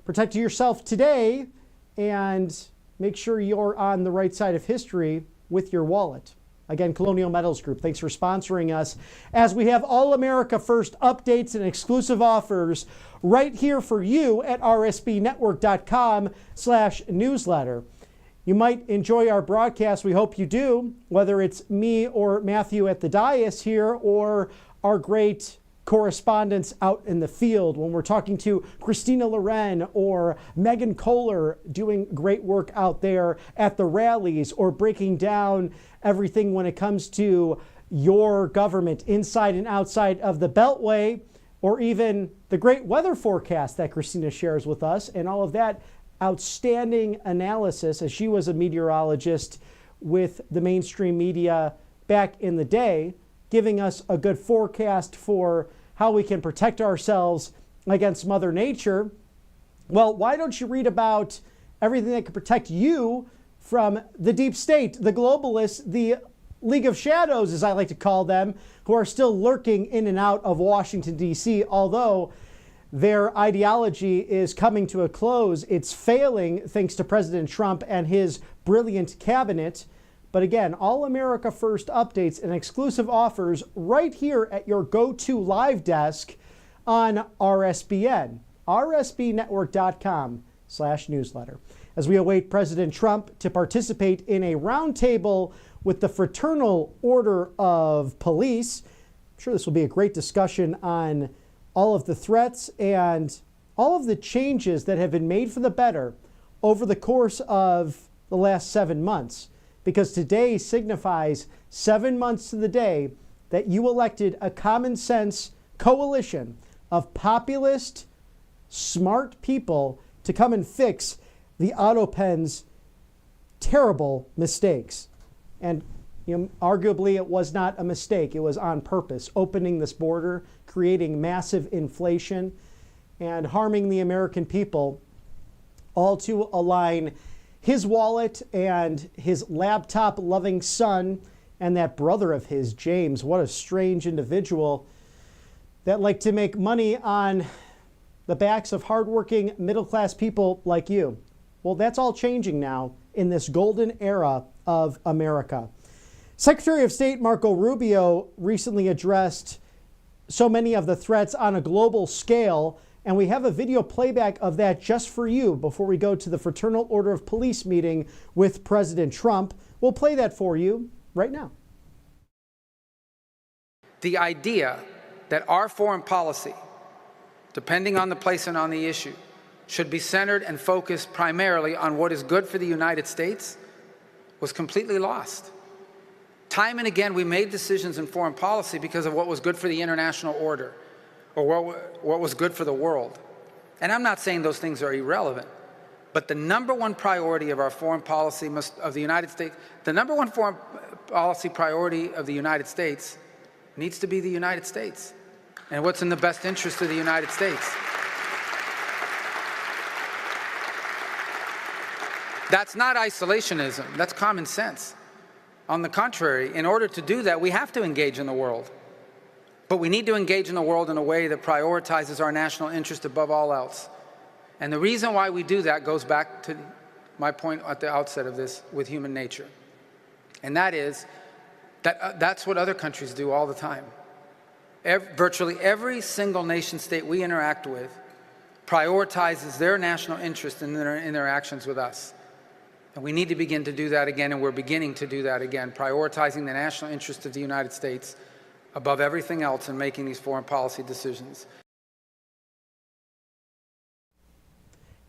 Protect yourself today and make sure you're on the right side of history with your wallet. Again, Colonial Metals Group, thanks for sponsoring us as we have All America First updates and exclusive offers right here for you at rsbnetwork.com/newsletter. You might enjoy our broadcast. We hope you do, whether it's me or Matthew at the dais here or our great correspondents out in the field when we're talking to Christina Loren or Megan Kohler doing great work out there at the rallies or breaking down everything when it comes to your government inside and outside of the Beltway, or even the great weather forecast that Christina shares with us and all of that outstanding analysis as she was a meteorologist with the mainstream media back in the day, giving us a good forecast for how we can protect ourselves against Mother Nature. Well, why don't you read about everything that can protect you from the deep state, the globalists, the League of Shadows, as I like to call them, who are still lurking in and out of Washington, D.C., although their ideology is coming to a close. It's failing thanks to President Trump and his brilliant cabinet. But again, All America First updates and exclusive offers right here at your go-to live desk on RSBN, rsbnetwork.com/newsletter. As we await President Trump to participate in a roundtable with the Fraternal Order of Police. I'm sure this will be a great discussion on all of the threats and all of the changes that have been made for the better over the course of the last 7 months. Because today signifies 7 months to the day that you elected a common sense coalition of populist, smart people to come and fix the Autopen's terrible mistakes. And arguably it was not a mistake. It was on purpose, opening this border, creating massive inflation, and harming the American people, all to align his wallet and his laptop-loving son and that brother of his, James. What a strange individual that liked to make money on the backs of hardworking middle-class people like you. Well, that's all changing now in this golden era of America. Secretary of State Marco Rubio recently addressed so many of the threats on a global scale, and we have a video playback of that just for you before we go to the Fraternal Order of Police meeting with President Trump. We'll play that for you right now. The idea that our foreign policy, depending on the place and on the issue, should be centered and focused primarily on what is good for the United States was completely lost. Time and again, we made decisions in foreign policy because of what was good for the international order or what was good for the world. And I'm not saying those things are irrelevant, but the number one priority of our foreign policy of the United States, the number one foreign policy priority of the United States needs to be the United States and what's in the best interest of the United States. That's not isolationism. That's common sense. On the contrary, in order to do that, we have to engage in the world. But we need to engage in the world in a way that prioritizes our national interest above all else. And the reason why we do that goes back to my point at the outset of this with human nature. And that is that that's what other countries do all the time. Virtually every single nation state we interact with prioritizes their national interest in their actions with us. And we need to begin to do that again, and we're beginning to do that again, prioritizing the national interest of the United States above everything else in making these foreign policy decisions.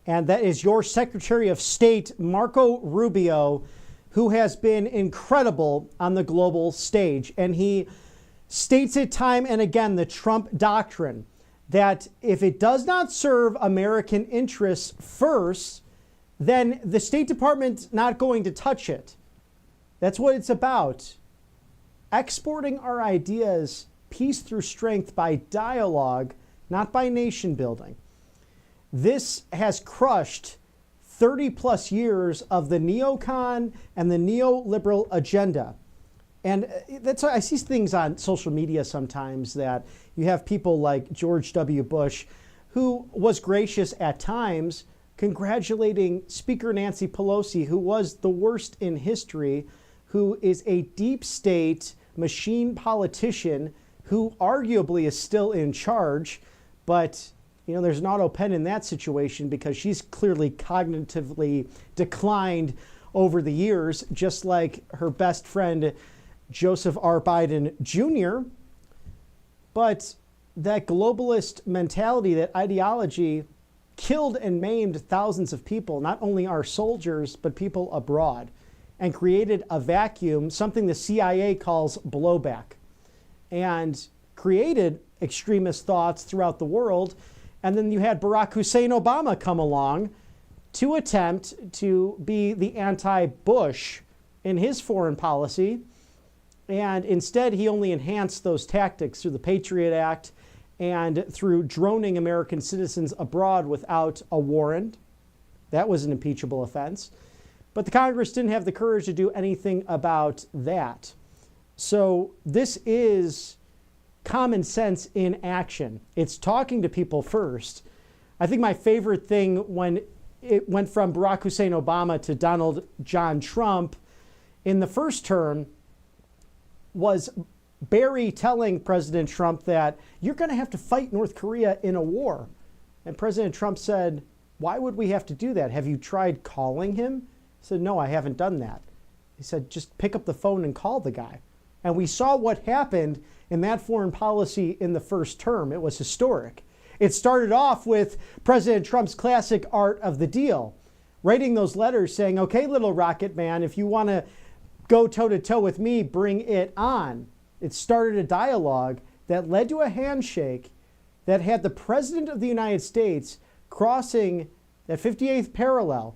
And that is your Secretary of State, Marco Rubio, who has been incredible on the global stage. And he states it time and again, the Trump doctrine, that if it does not serve American interests first, then the State Department's not going to touch it. That's what it's about. Exporting our ideas, peace through strength, by dialogue, not by nation building. This has crushed 30 plus years of the neocon and the neoliberal agenda. And that's why I see things on social media sometimes that you have people like George W. Bush, who was gracious at times, congratulating Speaker Nancy Pelosi, who was the worst in history, who is a deep state machine politician who arguably is still in charge. But, you know, there's an auto pen in that situation because she's clearly cognitively declined over the years, just like her best friend, Joseph R. Biden Jr. But that globalist mentality, that ideology, killed and maimed thousands of people, not only our soldiers, but people abroad, and created a vacuum, something the CIA calls blowback, and created extremist thoughts throughout the world. And then you had Barack Hussein Obama come along to attempt to be the anti-Bush in his foreign policy. And instead, he only enhanced those tactics through the Patriot Act and through droning American citizens abroad without a warrant. That was an impeachable offense. But the Congress didn't have the courage to do anything about that. So this is common sense in action. It's talking to people first. I think my favorite thing when it went from Barack Hussein Obama to Donald John Trump in the first term was Barry telling President Trump that you're going to have to fight North Korea in a war. And President Trump said, why would we have to do that? Have you tried calling him? He said, no, I haven't done that. He said, just pick up the phone and call the guy. And we saw what happened in that foreign policy in the first term. It was historic. It started off with President Trump's classic art of the deal, writing those letters saying, okay, little rocket man, if you want to go toe-to-toe with me, bring it on. It started a dialogue that led to a handshake that had the President of the United States crossing that 58th parallel,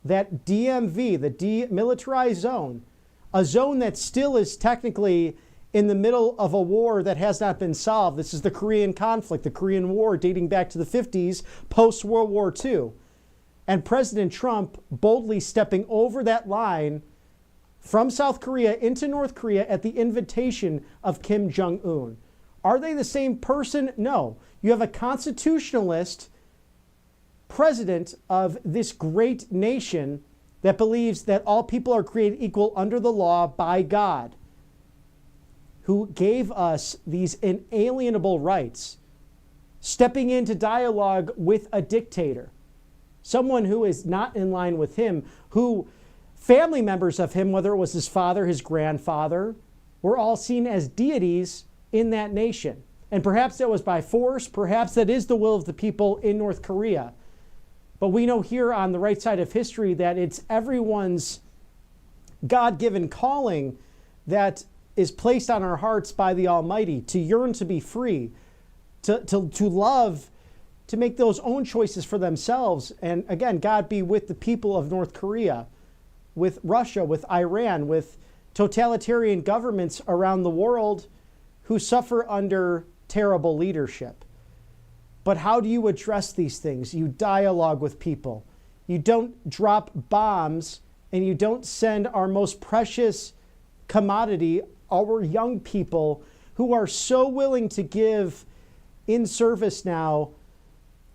that DMV, the demilitarized zone, a zone that still is technically in the middle of a war that has not been solved. This is the Korean conflict, the Korean War dating back to the 50s, post-World War II. And President Trump boldly stepping over that line from South Korea into North Korea at the invitation of Kim Jong-un. Are they the same person? No. You have a constitutionalist president of this great nation that believes that all people are created equal under the law by God, who gave us these inalienable rights, stepping into dialogue with a dictator, someone who is not in line with him, who family members of him, whether it was his father, his grandfather, were all seen as deities in that nation. And perhaps that was by force, perhaps that is the will of the people in North Korea. But we know here on the right side of history that it's everyone's God-given calling that is placed on our hearts by the Almighty, to yearn to be free, to love, to make those own choices for themselves. And again, God be with the people of North Korea, with Russia, with Iran, with totalitarian governments around the world who suffer under terrible leadership. But how do you address these things? You dialogue with people. you don't drop bombs, and you don't send our most precious commodity, our young people who are so willing to give in service now,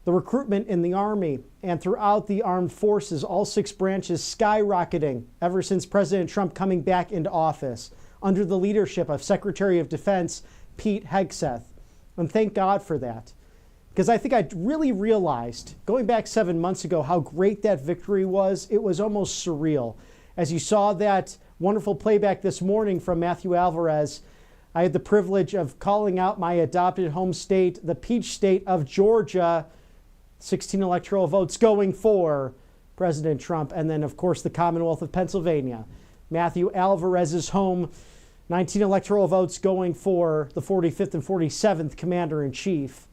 the recruitment in the Army and throughout the armed forces, all 6 branches skyrocketing ever since President Trump coming back into office under the leadership of Secretary of Defense Pete Hegseth. And thank God for that. Because I think I really realized, going back 7 months ago, how great that victory was. It was almost surreal. As you saw that wonderful playback this morning from Matthew Alvarez, I had the privilege of calling out my adopted home state, the Peach State of Georgia, 16 electoral votes going for President Trump. And then, of course, the Commonwealth of Pennsylvania, Matthew Alvarez's home, 19 electoral votes going for the 45th and 47th Commander-in-Chief.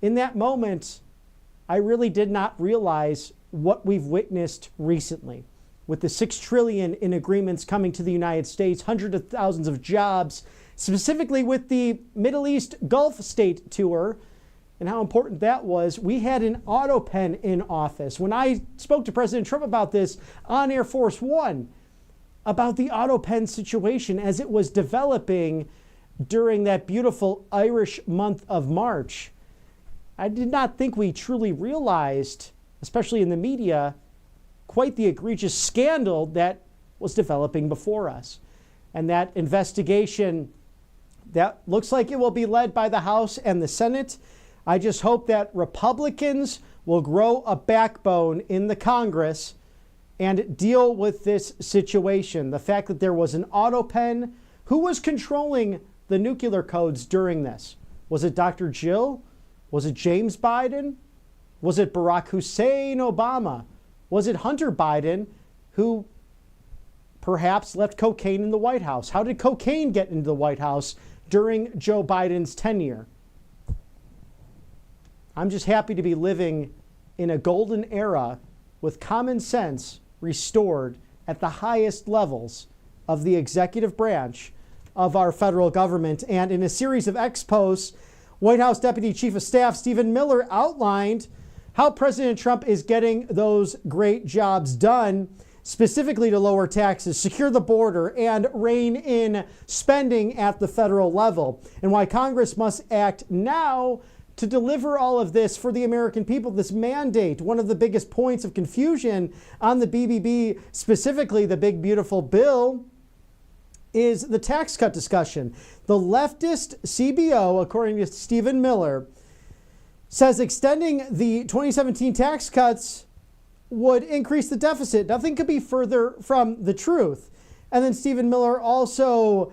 In that moment, I really did not realize what we've witnessed recently. With the $6 trillion in agreements coming to the United States, hundreds of thousands of jobs, specifically with the Middle East Gulf state tour, and how important that was. We had an auto pen in office. When I spoke to President Trump about this on Air Force One, about the auto pen situation as it was developing during that beautiful Irish month of March, I did not think we truly realized, especially in the media, quite the egregious scandal that was developing before us. And that investigation that looks like it will be led by the House and the Senate. I just hope that Republicans will grow a backbone in the Congress and deal with this situation. The fact that there was an auto pen. Who was controlling the nuclear codes during this? Was it Dr. Jill? Was it James Biden? Was it Barack Hussein Obama? Was it Hunter Biden, who perhaps left cocaine in the White House? How did cocaine get into the White House during Joe Biden's tenure? I'm just happy to be living in a golden era with common sense restored at the highest levels of the executive branch of our federal government. And in a series of ex-posts, White House Deputy Chief of Staff Stephen Miller outlined how President Trump is getting those great jobs done, specifically to lower taxes, secure the border, and rein in spending at the federal level, and why Congress must act now to deliver all of this for the American people, this mandate. One of the biggest points of confusion on the BBB, specifically the big beautiful bill, is the tax cut discussion. The leftist CBO, according to Stephen Miller, says extending the 2017 tax cuts would increase the deficit. Nothing could be further from the truth. And then Stephen Miller also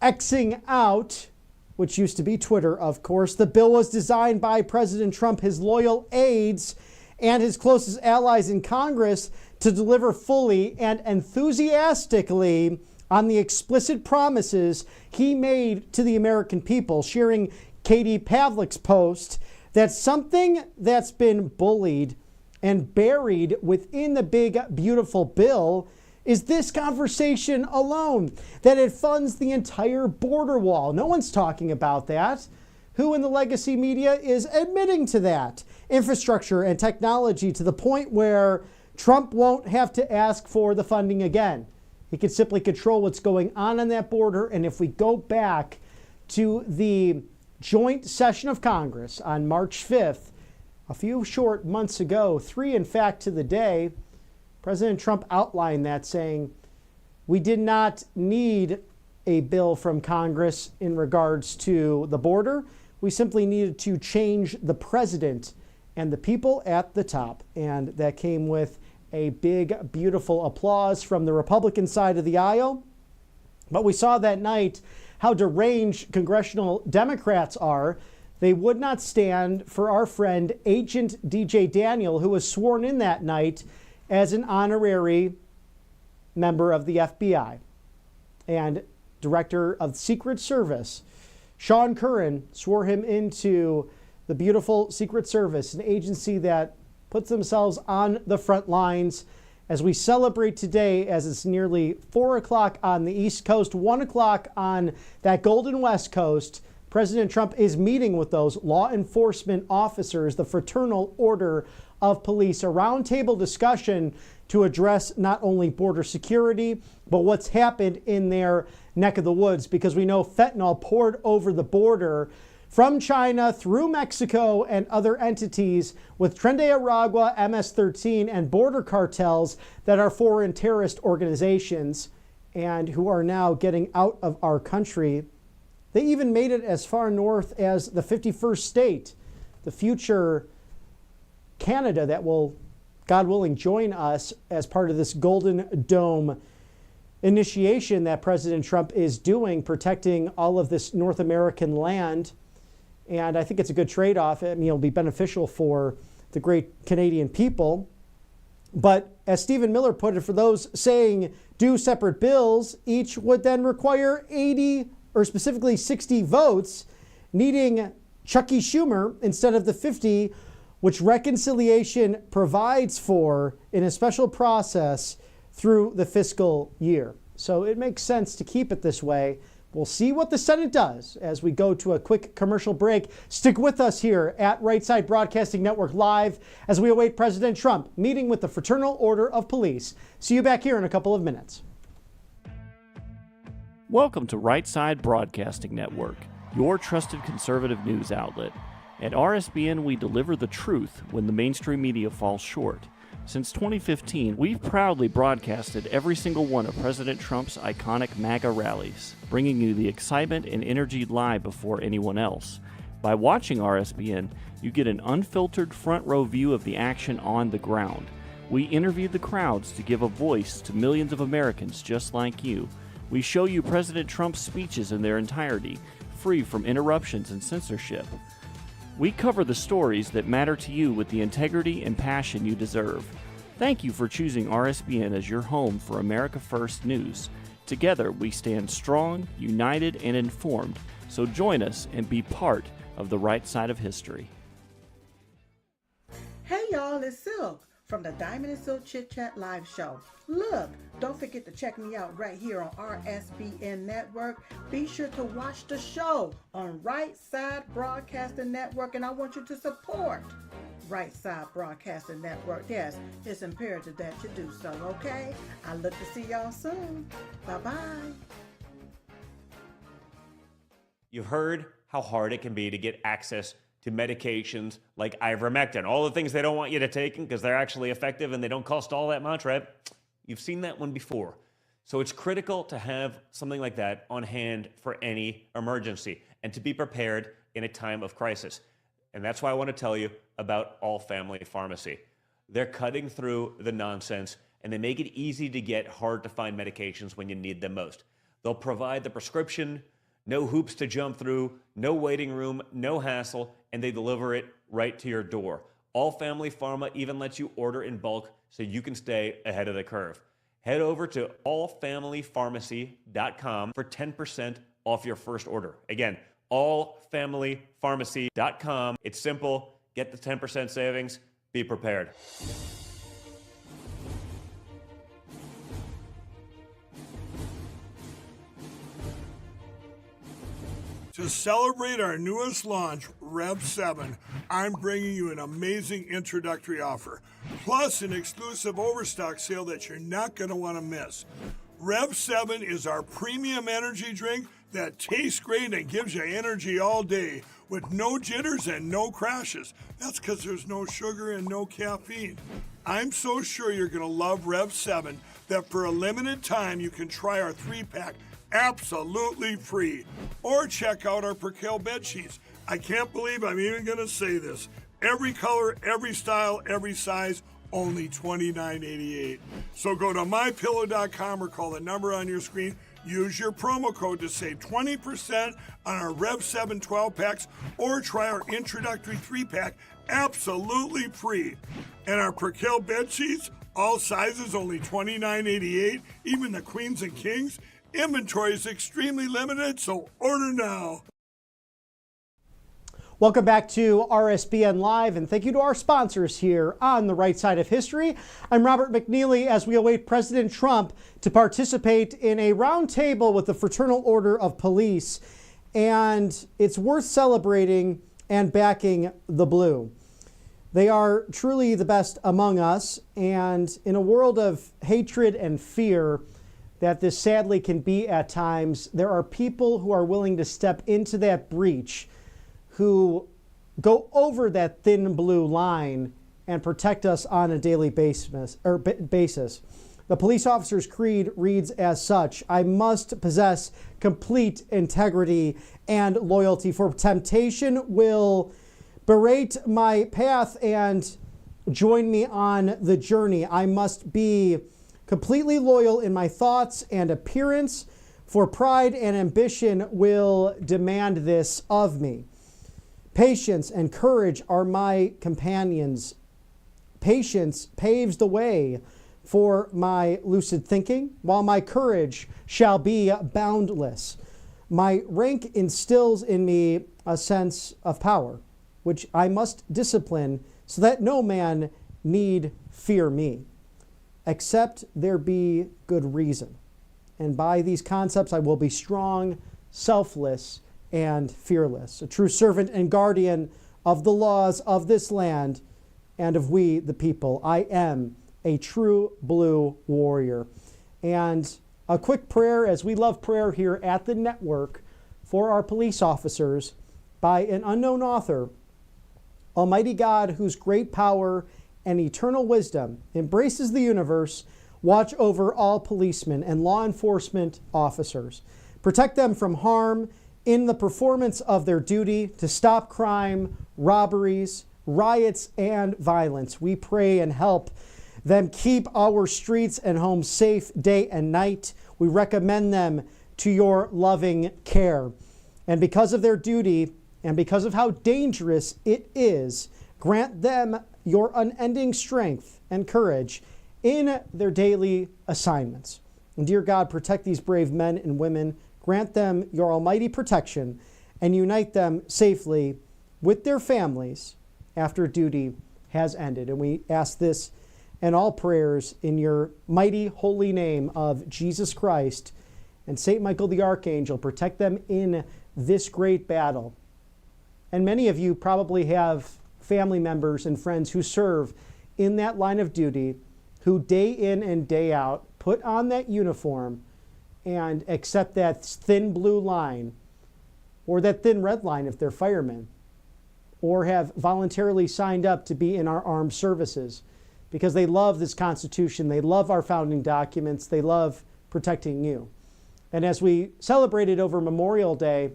Xing out, which used to be Twitter, of course. The bill was designed by President Trump, his loyal aides, and his closest allies in Congress to deliver fully and enthusiastically on the explicit promises he made to the American people, sharing Katie Pavlik's post that something that's been bullied and buried within the big, beautiful bill is this conversation alone, that it funds the entire border wall. No one's talking about that. Who in the legacy media is admitting to that? Infrastructure and technology, to the point where Trump won't have to ask for the funding again. He can simply control what's going on that border. And if we go back to the joint session of Congress on March 5th, a few short months ago, 3 in fact to the day, President Trump outlined that, saying, we did not need a bill from Congress in regards to the border. We simply needed to change the president and the people at the top. And that came with a big, beautiful applause from the Republican side of the aisle. But we saw that night how deranged congressional Democrats are. They would not stand for our friend Agent DJ Daniel, who was sworn in that night as an honorary member of the FBI and director of the Secret Service. Sean Curran swore him into the beautiful Secret Service, an agency that puts themselves on the front lines. As we celebrate today, as it's nearly 4 o'clock on the East Coast, 1 o'clock on that Golden West Coast, President Trump is meeting with those law enforcement officers, the Fraternal Order of Police, a roundtable discussion to address not only border security, but what's happened in their neck of the woods, because we know fentanyl poured over the border from China through Mexico and other entities with Tren de Aragua, MS-13, and border cartels that are foreign terrorist organizations and who are now getting out of our country. They even made it as far north as the 51st state, the future Canada that will, God willing, join us as part of this Golden Dome initiation that President Trump is doing, protecting all of this North American land. And I think it's a good trade-off. I mean, it'll be beneficial for the great Canadian people. But as Stephen Miller put it, for those saying do separate bills, each would then require 80 or specifically 60 votes, needing Chucky Schumer instead of the 50, which reconciliation provides for in a special process through the fiscal year. So it makes sense to keep it this way. We'll see what the Senate does as we go to a quick commercial break. Stick with us here at Right Side Broadcasting Network Live as we await President Trump meeting with the Fraternal Order of Police. See you back here in a couple of minutes. Welcome to Right Side Broadcasting Network, your trusted conservative news outlet. At RSBN, we deliver the truth when the mainstream media falls short. Since 2015, we've proudly broadcasted every single one of President Trump's iconic MAGA rallies, bringing you the excitement and energy live before anyone else. By watching RSBN, you get an unfiltered front row view of the action on the ground. We interview the crowds to give a voice to millions of Americans just like you. We show you President Trump's speeches in their entirety, free from interruptions and censorship. We cover the stories that matter to you with the integrity and passion you deserve. Thank you for choosing RSBN as your home for America First News. Together, we stand strong, united, and informed. So join us and be part of the right side of history. Hey y'all, it's Silk from the Diamond and Silk Chit Chat Live Show. Look, don't forget to check me out right here on RSBN Network. Be sure to watch the show on Right Side Broadcasting Network, and I want you to support Right Side Broadcasting Network. Yes, it's imperative that you do so, okay? I look to see y'all soon. Bye-bye. You've heard how hard it can be to get access to medications like ivermectin, all the things they don't want you to take because they're actually effective and they don't cost all that much, right? You've seen that one before. So it's critical to have something like that on hand for any emergency and to be prepared in a time of crisis. And that's why I want to tell you about All Family Pharmacy. They're cutting through the nonsense and they make it easy to get hard to find medications when you need them most. They'll provide the prescription, no hoops to jump through, no waiting room, no hassle, and they deliver it right to your door. All Family Pharma even lets you order in bulk so you can stay ahead of the curve. Head over to allfamilypharmacy.com for 10% off your first order. Again, allfamilypharmacy.com. It's simple. Get the 10% savings. Be prepared. To celebrate our newest launch, Rev 7, I'm bringing you an amazing introductory offer, plus an exclusive overstock sale that you're not going to want to miss. Rev 7 is our premium energy drink that tastes great and gives you energy all day with no jitters and no crashes. That's because there's no sugar and no caffeine. I'm so sure you're going to love Rev 7 that for a limited time you can try our 3-pack absolutely free. Or check out our Percale bed sheets. I can't believe I'm even going to say this. Every color, every style, every size, only $29.88. So go to mypillow.com or call the number on your screen. Use your promo code to save 20% on our Rev 7 12-packs or try our introductory 3-pack absolutely free. And our Percale bed sheets, all sizes, only $29.88, even the queens and kings. Inventory is extremely limited, so order now. Welcome back to RSBN Live, and thank you to our sponsors here on the right side of history. I'm Robert McNeely as we await President Trump to participate in a roundtable with the Fraternal Order of Police, and it's worth celebrating and backing the blue. They are truly the best among us, and in a world of hatred and fear that this sadly can be at times, there are people who are willing to step into that breach, who go over that thin blue line and protect us on a daily basis. The police officer's creed reads as such: I must possess complete integrity and loyalty, for temptation will berate my path and join me on the journey. I must be completely loyal in my thoughts and appearance, for pride and ambition will demand this of me. Patience and courage are my companions. Patience paves the way for my lucid thinking, while my courage shall be boundless. My rank instills in me a sense of power, which I must discipline so that no man need fear me, except there be good reason. And by these concepts I will be strong, selfless, and fearless, a true servant and guardian of the laws of this land and of we the people. I am a true blue warrior. And a quick prayer, as we love prayer here at the network, for our police officers by an unknown author. Almighty God, whose great power and eternal wisdom embraces the universe, watch over all policemen and law enforcement officers. Protect them from harm in the performance of their duty to stop crime, robberies, riots, and violence. We pray and help them keep our streets and homes safe day and night. We recommend them to your loving care. And because of their duty and because of how dangerous it is, grant them your unending strength and courage in their daily assignments. And dear God, protect these brave men and women. Grant them your almighty protection and unite them safely with their families after duty has ended. And we ask this and all prayers in your mighty holy name of Jesus Christ. And St. Michael the Archangel, protect them in this great battle. And many of you probably have family members and friends who serve in that line of duty, who day in and day out put on that uniform and accept that thin blue line, or that thin red line if they're firemen, or have voluntarily signed up to be in our armed services because they love this Constitution, they love our founding documents, they love protecting you. And as we celebrated over Memorial Day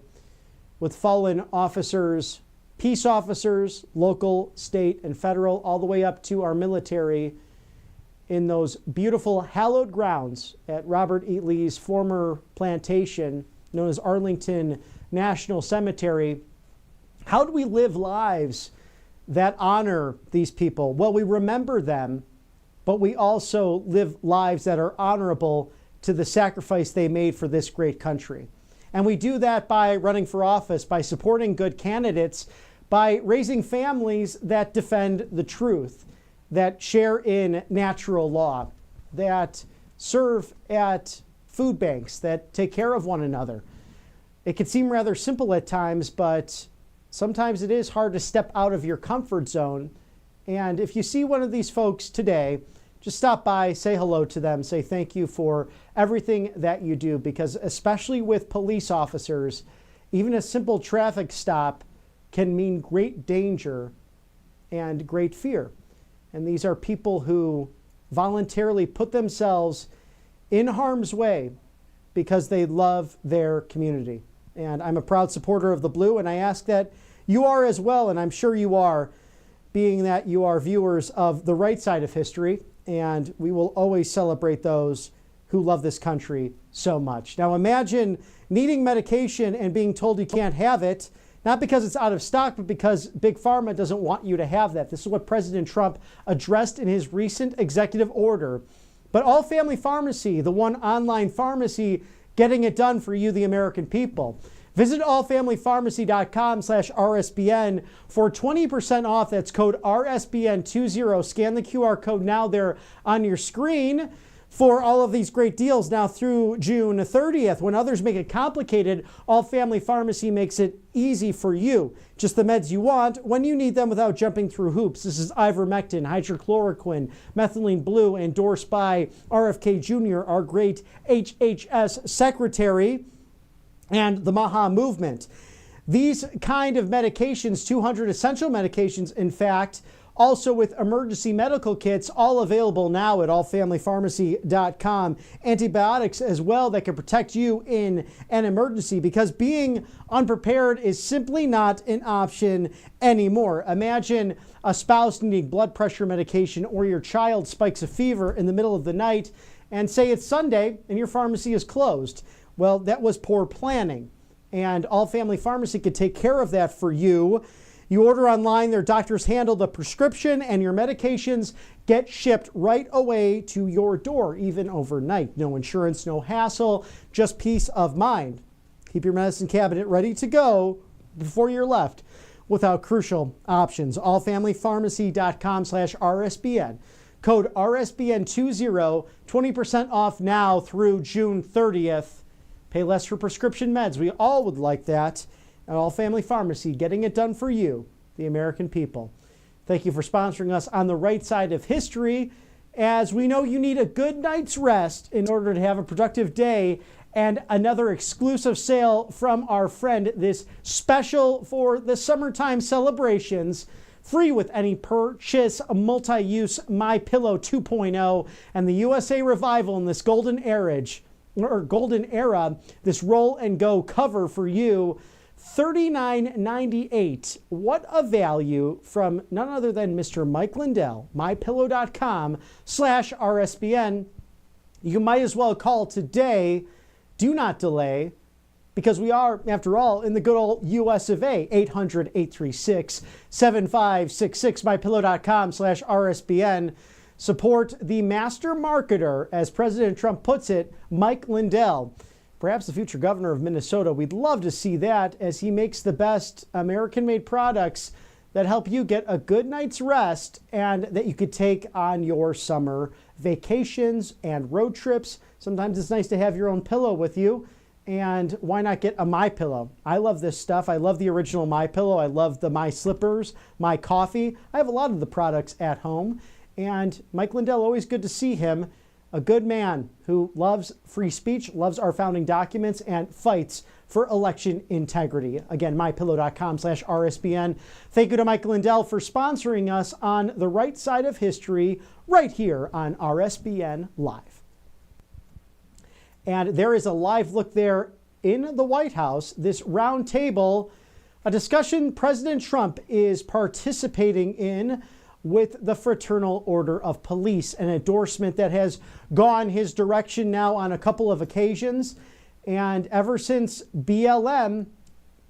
with fallen officers, peace officers, local, state, and federal, all the way up to our military in those beautiful hallowed grounds at Robert E. Lee's former plantation known as Arlington National Cemetery, how do we live lives that honor these people? Well, we remember them, but we also live lives that are honorable to the sacrifice they made for this great country. And we do that by running for office, by supporting good candidates, by raising families that defend the truth, that share in natural law, that serve at food banks, that take care of one another. It can seem rather simple at times, but sometimes it is hard to step out of your comfort zone. And if you see one of these folks today, just stop by, say hello to them, say thank you for everything that you do, because especially with police officers, even a simple traffic stop can mean great danger and great fear. And these are people who voluntarily put themselves in harm's way because they love their community. And I'm a proud supporter of the blue, and I ask that you are as well, and I'm sure you are, being that you are viewers of the right side of history, and we will always celebrate those who love this country so much. Now imagine needing medication and being told you can't have it, not because it's out of stock, but because Big Pharma doesn't want you to have that. This is what President Trump addressed in his recent executive order. But All Family Pharmacy, the one online pharmacy getting it done for you, the American people. Visit allfamilypharmacy.com/RSBN for 20% off. That's code RSBN20. Scan the QR code now there on your screen for all of these great deals now through June 30th. When others make it complicated, All Family Pharmacy makes it easy for you. Just the meds you want when you need them without jumping through hoops. This is ivermectin, hydrochloroquine, methylene blue, endorsed by RFK Jr., our great HHS secretary, and the Maha movement. These kind of medications, 200 essential medications, in fact, also with emergency medical kits, all available now at allfamilypharmacy.com. Antibiotics as well that can protect you in an emergency, because being unprepared is simply not an option anymore. Imagine a spouse needing blood pressure medication, or your child spikes a fever in the middle of the night, and say it's Sunday and your pharmacy is closed. Well, that was poor planning, and All Family Pharmacy could take care of that for you. You order online, their doctors handle the prescription, and your medications get shipped right away to your door, even overnight. No insurance, no hassle, just peace of mind. Keep your medicine cabinet ready to go before you're left without crucial options. Allfamilypharmacy.com/RSBN. Code RSBN20, 20% off now through June 30th. Pay less for prescription meds. We all would like that. At All Family Pharmacy, getting it done for you, the American people. Thank you for sponsoring us on the right side of history, as we know you need a good night's rest in order to have a productive day. And another exclusive sale from our friend, this special for the summertime celebrations, free with any purchase, a multi-use MyPillow 2.0, and the USA revival in this golden era, this roll and go cover for you. $39.98. What a value from none other than Mr. Mike Lindell. MyPillow.com/RSBN. You might as well call today. Do not delay, because we are, after all, in the good old US of A. 800-836-7566. MyPillow.com/RSBN. Support the master marketer, as President Trump puts it, Mike Lindell. Perhaps the future governor of Minnesota. We'd love to see that, as he makes the best American-made products that help you get a good night's rest and that you could take on your summer vacations and road trips. Sometimes it's nice to have your own pillow with you, and why not get a MyPillow? I love this stuff. I love the original MyPillow. I love the My Slippers, My Coffee. I have a lot of the products at home, and Mike Lindell, always good to see him. A good man who loves free speech, loves our founding documents, and fights for election integrity. Again, MyPillow.com/RSBN. Thank you to Mike Lindell for sponsoring us on the right side of history, right here on RSBN Live. And there is a live look there in the White House, this round table, a discussion President Trump is participating in with the Fraternal Order of Police, an endorsement that has gone his direction now on a couple of occasions. And ever since BLM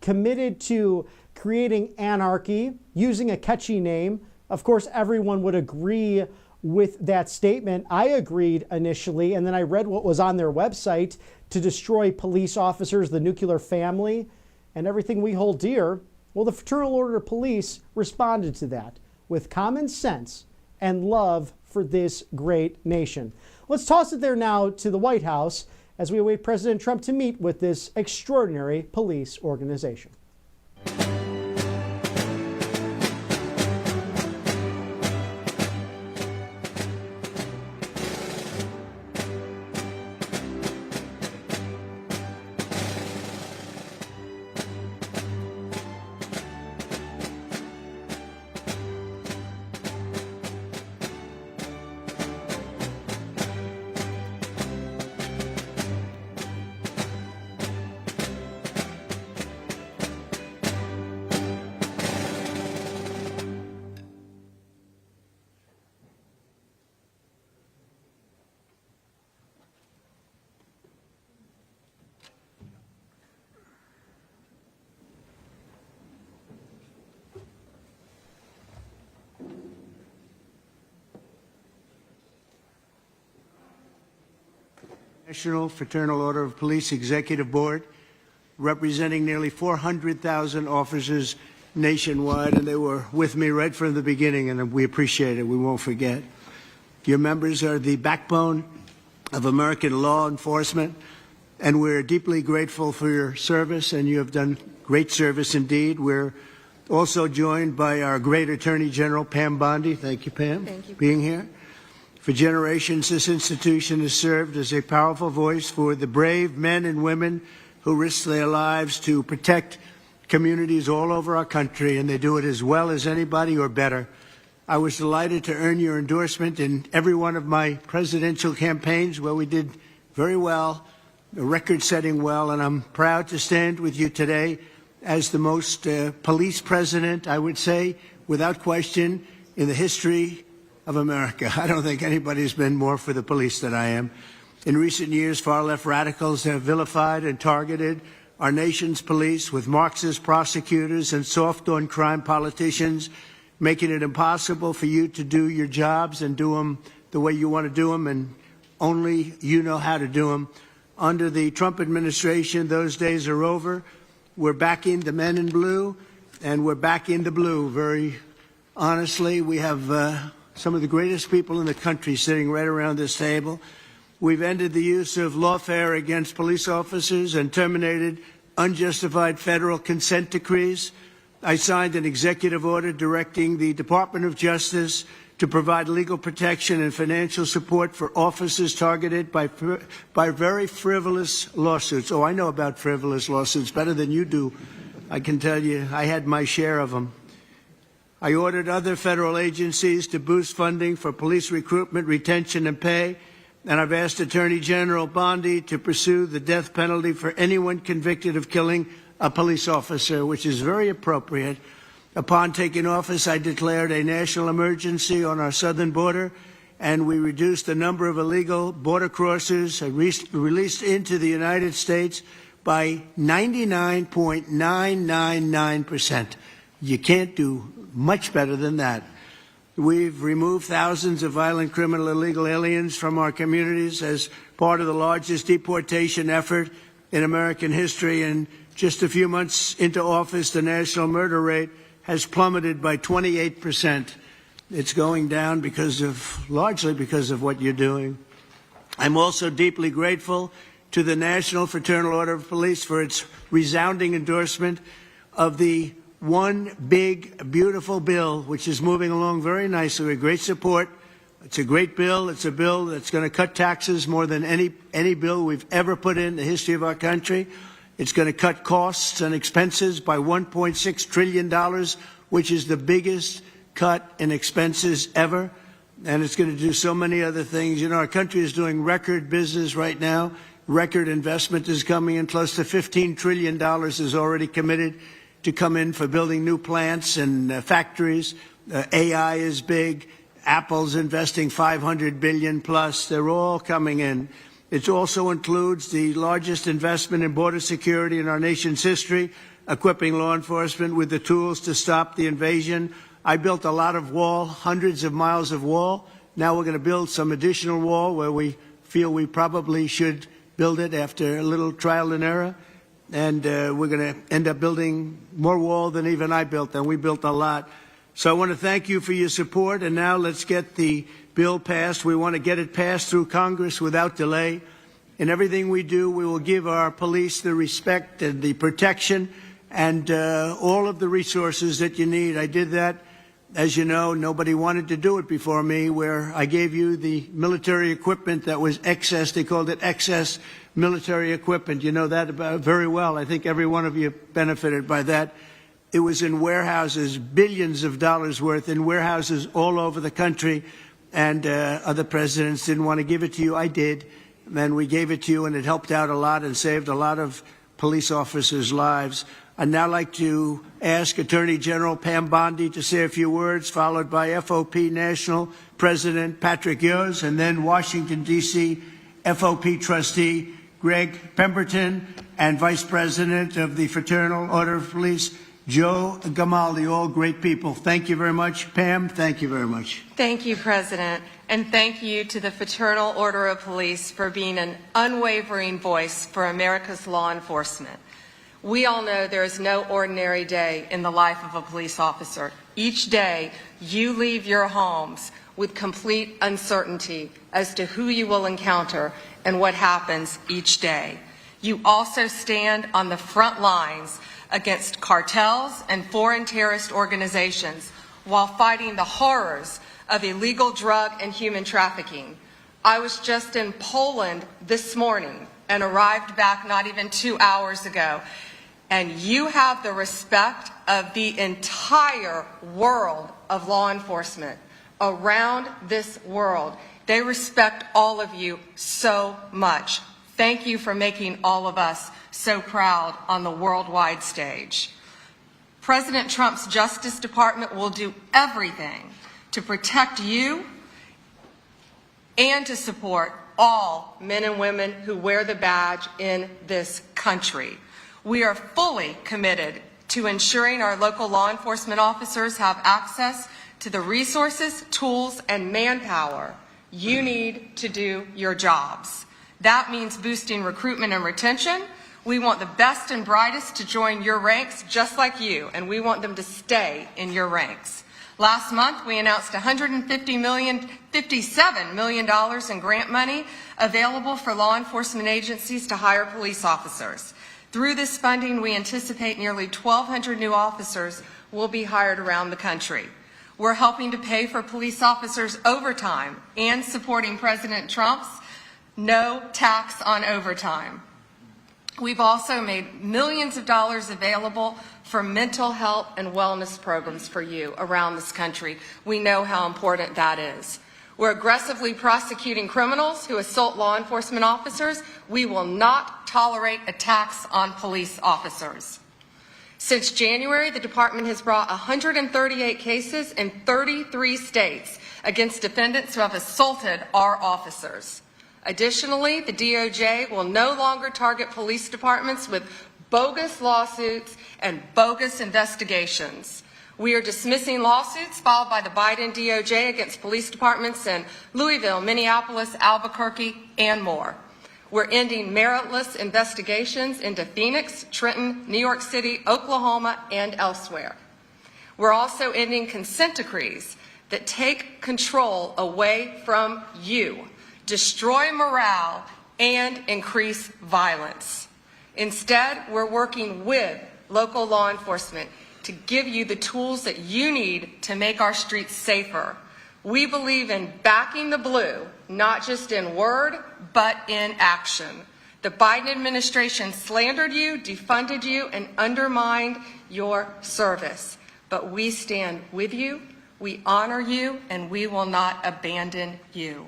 committed to creating anarchy, using a catchy name, of course, everyone would agree with that statement. I agreed initially, and then I read what was on their website: to destroy police officers, the nuclear family, and everything we hold dear. Well, the Fraternal Order of Police responded to that with common sense and love for this great nation. Let's toss it there now to the White House as we await President Trump to meet with this extraordinary police organization. National Fraternal Order of Police Executive Board, representing nearly 400,000 officers nationwide, and they were with me right from the beginning, and we appreciate it. We won't forget. Your members are the backbone of American law enforcement, and we're deeply grateful for your service, and you have done great service indeed. We're also joined by our great Attorney General, Pam Bondi. Thank you, Pam, for being here. For generations, this institution has served as a powerful voice for the brave men and women who risk their lives to protect communities all over our country, and they do it as well as anybody or better. I was delighted to earn your endorsement in every one of my presidential campaigns where we did very well, record-setting well, and I'm proud to stand with you today as the most police president, I would say, without question, in the history of America. I don't think anybody's been more for the police than I am. In recent years, far-left radicals have vilified and targeted our nation's police with Marxist prosecutors and soft-on-crime politicians, making it impossible for you to do your jobs and do them the way you want to do them, and only you know how to do them. Under the Trump administration, those days are over. We're back in the men in blue, and we're back in the blue. Very honestly, we have some of the greatest people in the country sitting right around this table. We've ended the use of lawfare against police officers and terminated unjustified federal consent decrees. I signed an executive order directing the Department of Justice to provide legal protection and financial support for officers targeted by very frivolous lawsuits. Oh, I know about frivolous lawsuits better than you do. I can tell you, I had my share of them. I ordered other federal agencies to boost funding for police recruitment, retention, and pay, and I've asked Attorney General Bondi to pursue the death penalty for anyone convicted of killing a police officer, which is very appropriate. Upon taking office, I declared a national emergency on our southern border, and we reduced the number of illegal border crossers released into the United States by 99.999%. You can't do much better than that. We've removed thousands of violent criminal illegal aliens from our communities as part of the largest deportation effort in American history. And just a few months into office, the national murder rate has plummeted by 28%. It's going down largely because of what you're doing. I'm also deeply grateful to the National Fraternal Order of Police for its resounding endorsement of the one big, beautiful bill, which is moving along very nicely with great support. It's a great bill. It's a bill that's going to cut taxes more than any bill we've ever put in the history of our country. It's going to cut costs and expenses by $1.6 trillion, which is the biggest cut in expenses ever. And it's going to do so many other things. You know, our country is doing record business right now. Record investment is coming in. Close to $15 trillion is already committed to come in for building new plants and factories. AI is big. Apple's investing $500 billion plus. They're all coming in. It also includes the largest investment in border security in our nation's history, equipping law enforcement with the tools to stop the invasion. I built a lot of wall, hundreds of miles of wall. Now we're going to build some additional wall where we feel we probably should build it after a little trial and error. And we're going to end up building more wall than even I built, and we built a lot. So I want to thank you for your support, and now let's get the bill passed. We want to get it passed through Congress without delay. In everything we do, we will give our police the respect and the protection and all of the resources that you need. I did that, as you know, nobody wanted to do it before me, where I gave you the military equipment that was excess. They called it excess military equipment. You know that very well. I think every one of you benefited by that. It was in warehouses, billions of dollars worth in warehouses all over the country, and other presidents didn't want to give it to you. I did, and we gave it to you, and it helped out a lot and saved a lot of police officers' lives. I'd now like to ask Attorney General Pam Bondi to say a few words, followed by FOP National President Patrick Yoes, and then Washington, D.C. FOP Trustee Greg Pemberton, and Vice President of the Fraternal Order of Police, Joe Gamaldi, all great people. Thank you very much. Pam, thank you very much. Thank you, President, and thank you to the Fraternal Order of Police for being an unwavering voice for America's law enforcement. We all know there is no ordinary day in the life of a police officer. each day you leave your homes with complete uncertainty as to who you will encounter and what happens each day. You also stand on the front lines against cartels and foreign terrorist organizations while fighting the horrors of illegal drug and human trafficking. I was just in Poland this morning and arrived back not even 2 hours ago. And you have the respect of the entire world of law enforcement around this world. They respect all of you so much. Thank you for making all of us so proud on the worldwide stage. President Trump's Justice Department will do everything to protect you and to support all men and women who wear the badge in this country. We are fully committed to ensuring our local law enforcement officers have access to the resources, tools, and manpower you need to do your jobs. That means boosting recruitment and retention. We want the best and brightest to join your ranks just like you, and we want them to stay in your ranks. Last month, we announced $57 million in grant money available for law enforcement agencies to hire police officers. Through this funding, we anticipate nearly 1,200 new officers will be hired around the country. We're helping to pay for police officers' overtime and supporting President Trump's no tax on overtime. We've also made millions of dollars available for mental health and wellness programs for you around this country. We know how important that is. We're aggressively prosecuting criminals who assault law enforcement officers. We will not tolerate attacks on police officers. Since January, the department has brought 138 cases in 33 states against defendants who have assaulted our officers. Additionally, the DOJ will no longer target police departments with bogus lawsuits and bogus investigations. We are dismissing lawsuits filed by the Biden DOJ against police departments in Louisville, Minneapolis, Albuquerque, and more. We're ending meritless investigations into Phoenix, Trenton, New York City, Oklahoma, and elsewhere. We're also ending consent decrees that take control away from you, destroy morale, and increase violence. Instead, we're working with local law enforcement to give you the tools that you need to make our streets safer. We believe in backing the blue, not just in word, but in action. The Biden administration slandered you, defunded you, and undermined your service. But we stand with you, we honor you, and we will not abandon you.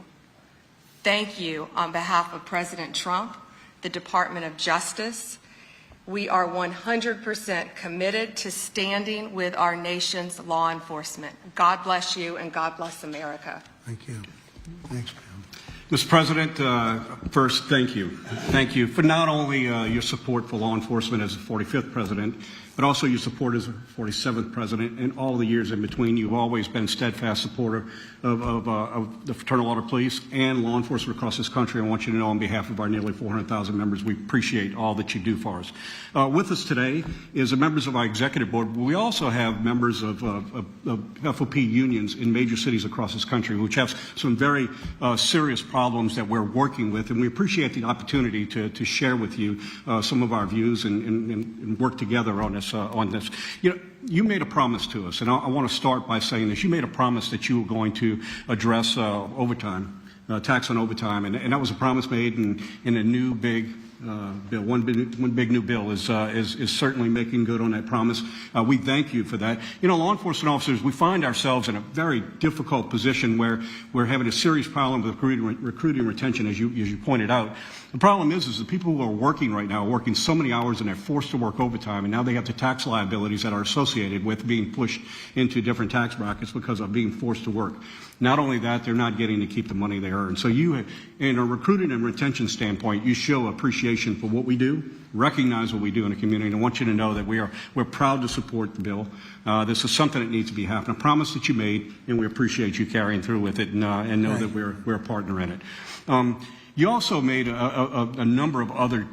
Thank you on behalf of President Trump, the Department of Justice. We are 100% committed to standing with our nation's law enforcement. God bless you and God bless America. Thank you. Thanks, Pam. Mr. President, first, thank you. Thank you for not only your support for law enforcement as the 45th president, but also your support as the 47th president and all the years in between. You've always been a steadfast supporter of the Fraternal Order of Police and law enforcement across this country. I want you to know on behalf of our nearly 400,000 members, we appreciate all that you do for us. With us today is the members of our executive board. We also have members of FOP unions in major cities across this country, which have some very serious problems that we're working with, and we appreciate the opportunity to share with you some of our views and work together on this. You know, you made a promise to us, and I want to start by saying this. You made a promise that you were going to address overtime, tax on overtime, and that was a promise made in a new big bill. One big new bill is certainly making good on that promise. We thank you for that. You know, law enforcement officers, we find ourselves in a very difficult position where we're having a serious problem with recruiting retention, as you pointed out. The problem is the people who are working right now are working so many hours and they're forced to work overtime, and now they have the tax liabilities that are associated with being pushed into different tax brackets because of being forced to work. Not only that, they're not getting to keep the money they earn. So you, in a recruiting and retention standpoint, you show appreciation for what we do, recognize what we do in the community, and I want you to know that we're proud to support the bill. This is something that needs to be happening. A promise that you made, and we appreciate you carrying through with it, and know that we're a partner in it. You also made a number of other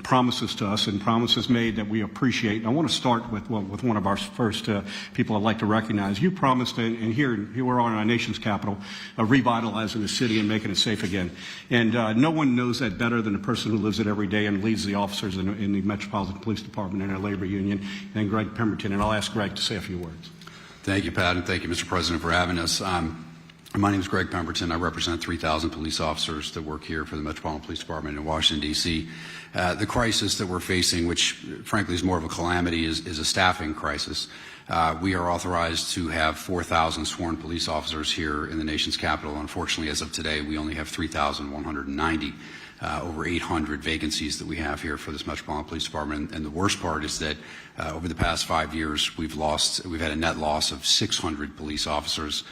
promises to us, and promises made that we appreciate. And I want to start with one of our first people I'd like to recognize. You promised, and here we're on our nation's capital, revitalizing the city and making it safe again. And no one knows that better than the person who lives it every day and leads the officers in the Metropolitan Police Department and our labor union, and Greg Pemberton. And I'll ask Greg to say a few words. Thank you, Pat, and thank you, Mr. President, for having us. My name is Greg Pemberton. I represent 3,000 police officers that work here for the Metropolitan Police Department in Washington, D.C. The crisis that we're facing, which frankly is more of a calamity, is a staffing crisis. We are authorized to have 4,000 sworn police officers here in the nation's capital. Unfortunately, as of today, we only have 3,190. Over 800 vacancies that we have here for this Metropolitan Police Department. And the worst part is that over the past 5 years, we've had a net loss of 600 police officers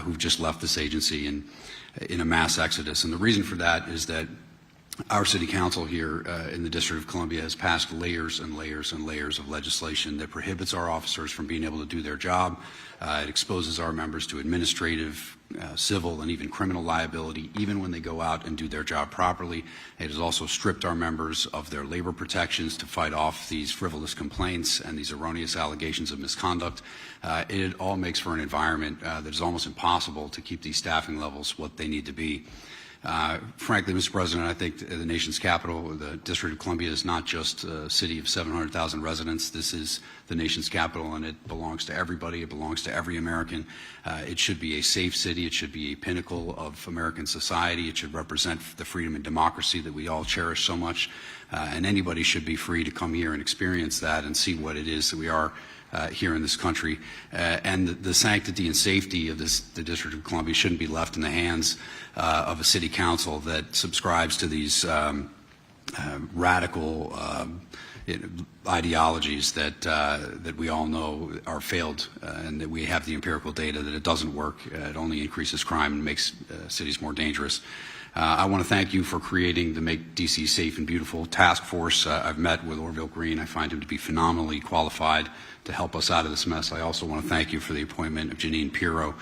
who've just left this agency in a mass exodus. And the reason for that is that our city council here in the District of Columbia has passed layers and layers and layers of legislation that prohibits our officers from being able to do their job. It exposes our members to administrative, civil, and even criminal liability, even when they go out and do their job properly. It has also stripped our members of their labor protections to fight off these frivolous complaints and these erroneous allegations of misconduct. It all makes for an environment that is almost impossible to keep these staffing levels what they need to be. Frankly, Mr. President, I think the nation's capital, the District of Columbia, is not just a city of 700,000 residents. This is the nation's capital, and it belongs to everybody. It belongs to every American. It should be a safe city. It should be a pinnacle of American society. It should represent the freedom and democracy that we all cherish so much. And anybody should be free to come here and experience that and see what it is that we are here in this country. And the sanctity and safety of the District of Columbia shouldn't be left in the hands of a city council that subscribes to these radical ideologies that we all know are failed, and that we have the empirical data that it doesn't work. It only increases crime and makes cities more dangerous. I want to thank you for creating the Make D.C. Safe and Beautiful task force. I've met with Orville Green. I find him to be phenomenally qualified to help us out of this mess. I also want to thank you for the appointment of Janine Pirro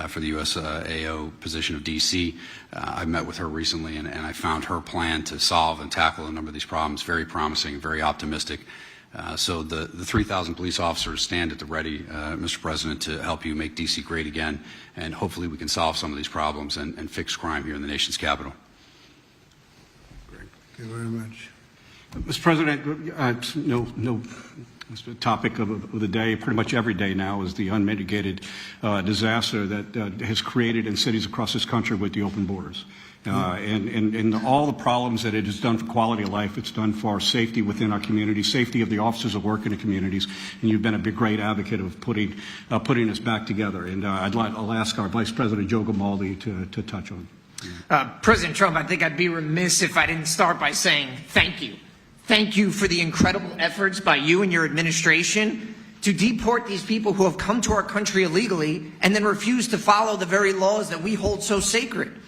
for the USAO position of D.C. I met with her recently, and I found her plan to solve and tackle a number of these problems very promising, very optimistic. So the 3,000 police officers stand at the ready, Mr. President, to help you make D.C. great again, and hopefully we can solve some of these problems and fix crime here in the nation's capital. Thank you very much. Mr. President, it's the topic of the day, pretty much every day now, is the unmitigated disaster that has created in cities across this country with the open borders. And all the problems that it has done for quality of life, it's done for our safety within our community, safety of the officers that work in the communities, and you've been a great advocate of putting us back together. And I'll ask our Vice President Joe Grimaldi to touch on. President Trump, I think I'd be remiss if I didn't start by saying thank you. Thank you for the incredible efforts by you and your administration to deport these people who have come to our country illegally and then refuse to follow the very laws that we hold so sacred.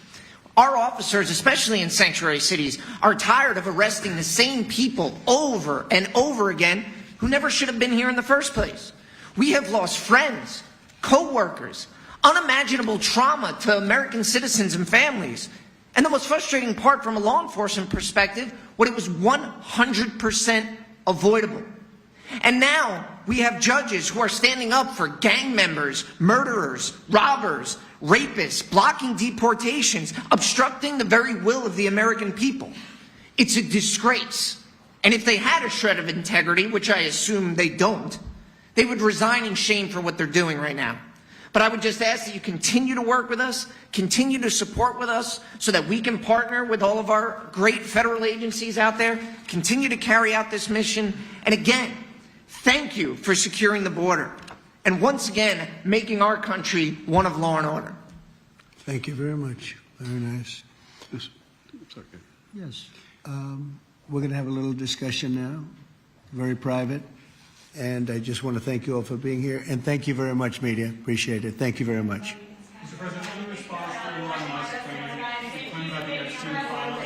Our officers, especially in sanctuary cities, are tired of arresting the same people over and over again who never should have been here in the first place. We have lost friends, co-workers, unimaginable trauma to American citizens and families. And the most frustrating part from a law enforcement perspective, what it was 100% avoidable. And now we have judges who are standing up for gang members, murderers, robbers, rapists, blocking deportations, obstructing the very will of the American people. It's a disgrace. And if they had a shred of integrity, which I assume they don't, they would resign in shame for what they're doing right now. But I would just ask that you continue to work with us, continue to support with us so that we can partner with all of our great federal agencies out there, continue to carry out this mission. And again, thank you for securing the border. And once again, making our country one of law and order. Thank you very much. Very nice. It's okay. Yes. We're going to have a little discussion now, very private. And I just want to thank you all for being here. And thank you very much, media. Appreciate it. Thank you very much. Mr. President, any response to Elon Musk claiming that the Epstein file?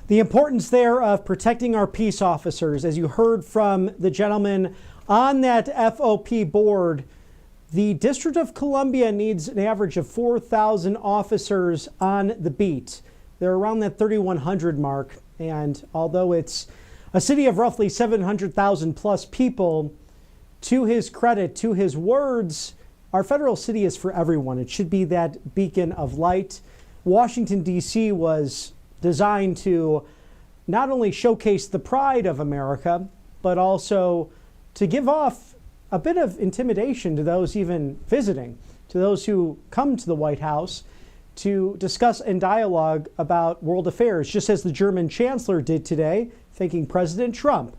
The importance there of protecting our peace officers, as you heard from the gentleman on that FOP board, The District of Columbia needs an average of 4,000 officers on the beat. They're around that 3,100 mark. And although it's a city of roughly 700,000 plus people, to his credit, to his words, our federal city is for everyone. It should be that beacon of light. Washington, D.C. was designed to not only showcase the pride of America, but also to give off a bit of intimidation to those even visiting, to those who come to the White House to discuss and dialogue about world affairs, just as the German chancellor did today, thanking President Trump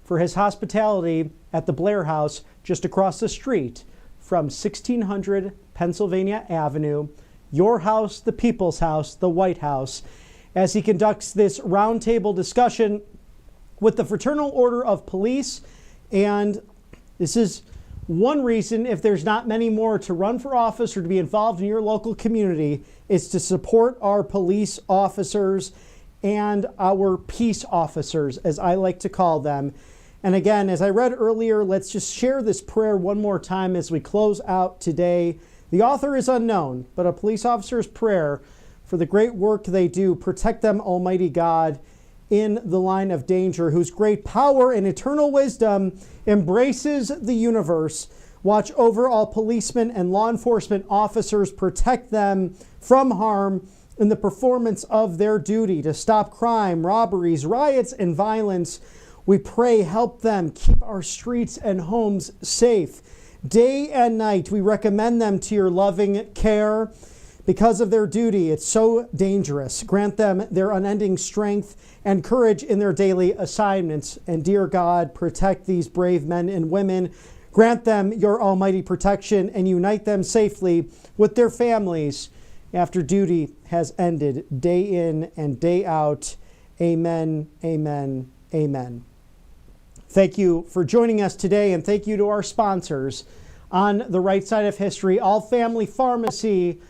for his hospitality at the Blair House just across the street from 1600 Pennsylvania Avenue, your house, the people's house, the White House, as he conducts this roundtable discussion with the Fraternal Order of Police. And this is one reason, if there's not many more, to run for office or to be involved in your local community, is to support our police officers and our peace officers, as I like to call them. And again, as I read earlier, let's just share this prayer one more time as we close out today. The author is unknown, but a police officer's prayer for the great work they do. Protect them, Almighty God, in the line of danger, whose great power and eternal wisdom embraces the universe. Watch over all policemen and law enforcement officers. Protect them from harm in the performance of their duty to stop crime, robberies, riots, and violence. We pray, help them keep our streets and homes safe. Day and night, we recommend them to your loving care. Because of their duty, it's so dangerous. Grant them their unending strength and courage in their daily assignments. And dear God, protect these brave men and women. Grant them your almighty protection and unite them safely with their families after duty has ended, day in and day out. Amen, amen, amen. Thank you for joining us today, and thank you to our sponsors on the right side of history. All Family Pharmacy,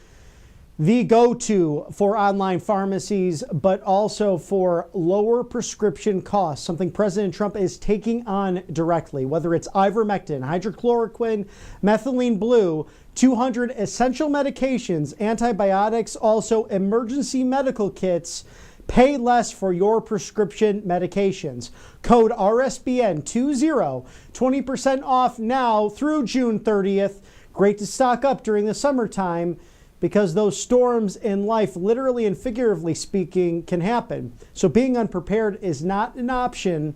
the go-to for online pharmacies, but also for lower prescription costs, something President Trump is taking on directly, whether it's ivermectin, hydrochloroquine, methylene blue, 200 essential medications, antibiotics, also emergency medical kits. Pay less for your prescription medications. Code RSBN 20, 20% off now through June 30th. Great to stock up during the summertime, because those storms in life, literally and figuratively speaking, can happen. So being unprepared is not an option.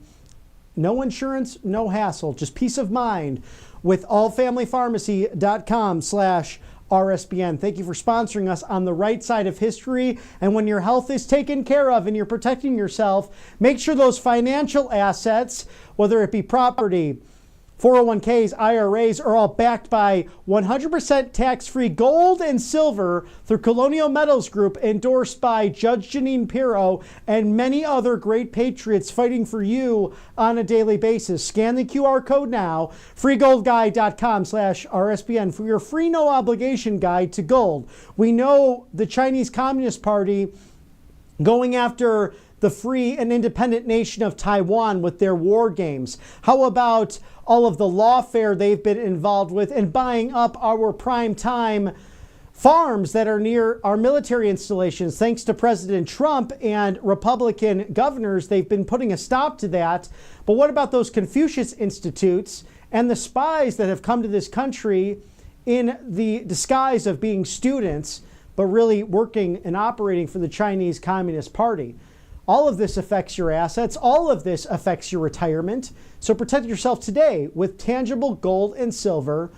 No insurance, no hassle, just peace of mind with allfamilypharmacy.com/RSBN. Thank you for sponsoring us on the right side of history. And when your health is taken care of and you're protecting yourself, make sure those financial assets, whether it be property, 401ks, IRAs, are all backed by 100% tax-free gold and silver through Colonial Metals Group, endorsed by Judge Jeanine Pirro and many other great patriots fighting for you on a daily basis. Scan the QR code now, freegoldguide.com/RSBN for your free no obligation guide to gold. We know the Chinese Communist Party going after the free and independent nation of Taiwan with their war games. How about all of the lawfare they've been involved with in buying up our prime time farms that are near our military installations? Thanks to President Trump and Republican governors, they've been putting a stop to that. But what about those Confucius Institutes and the spies that have come to this country in the disguise of being students, but really working and operating for the Chinese Communist Party? All of this affects your assets. All of this affects your retirement. So protect yourself today with tangible gold and silver.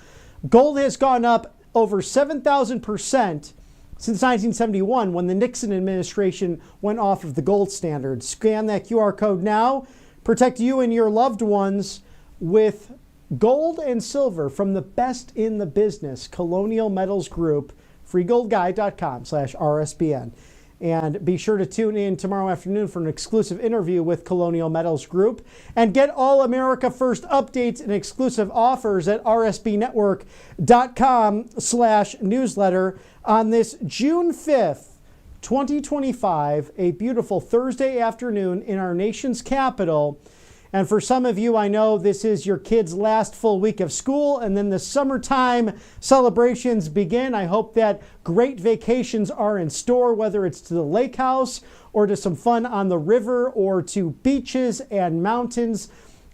Gold has gone up over 7,000% since 1971, when the Nixon administration went off of the gold standard. Scan that QR code now. Protect you and your loved ones with gold and silver from the best in the business. Colonial Metals Group, freegoldguide.com/RSBN. And be sure to tune in tomorrow afternoon for an exclusive interview with Colonial Metals Group. And get all America First updates and exclusive offers at rsbnetwork.com/newsletter on this June 5th, 2025, a beautiful Thursday afternoon in our nation's capital, And for some of you, I know this is your kids' last full week of school, and then the summertime celebrations begin. I hope that great vacations are in store, whether it's to the lake house or to some fun on the river or to beaches and mountains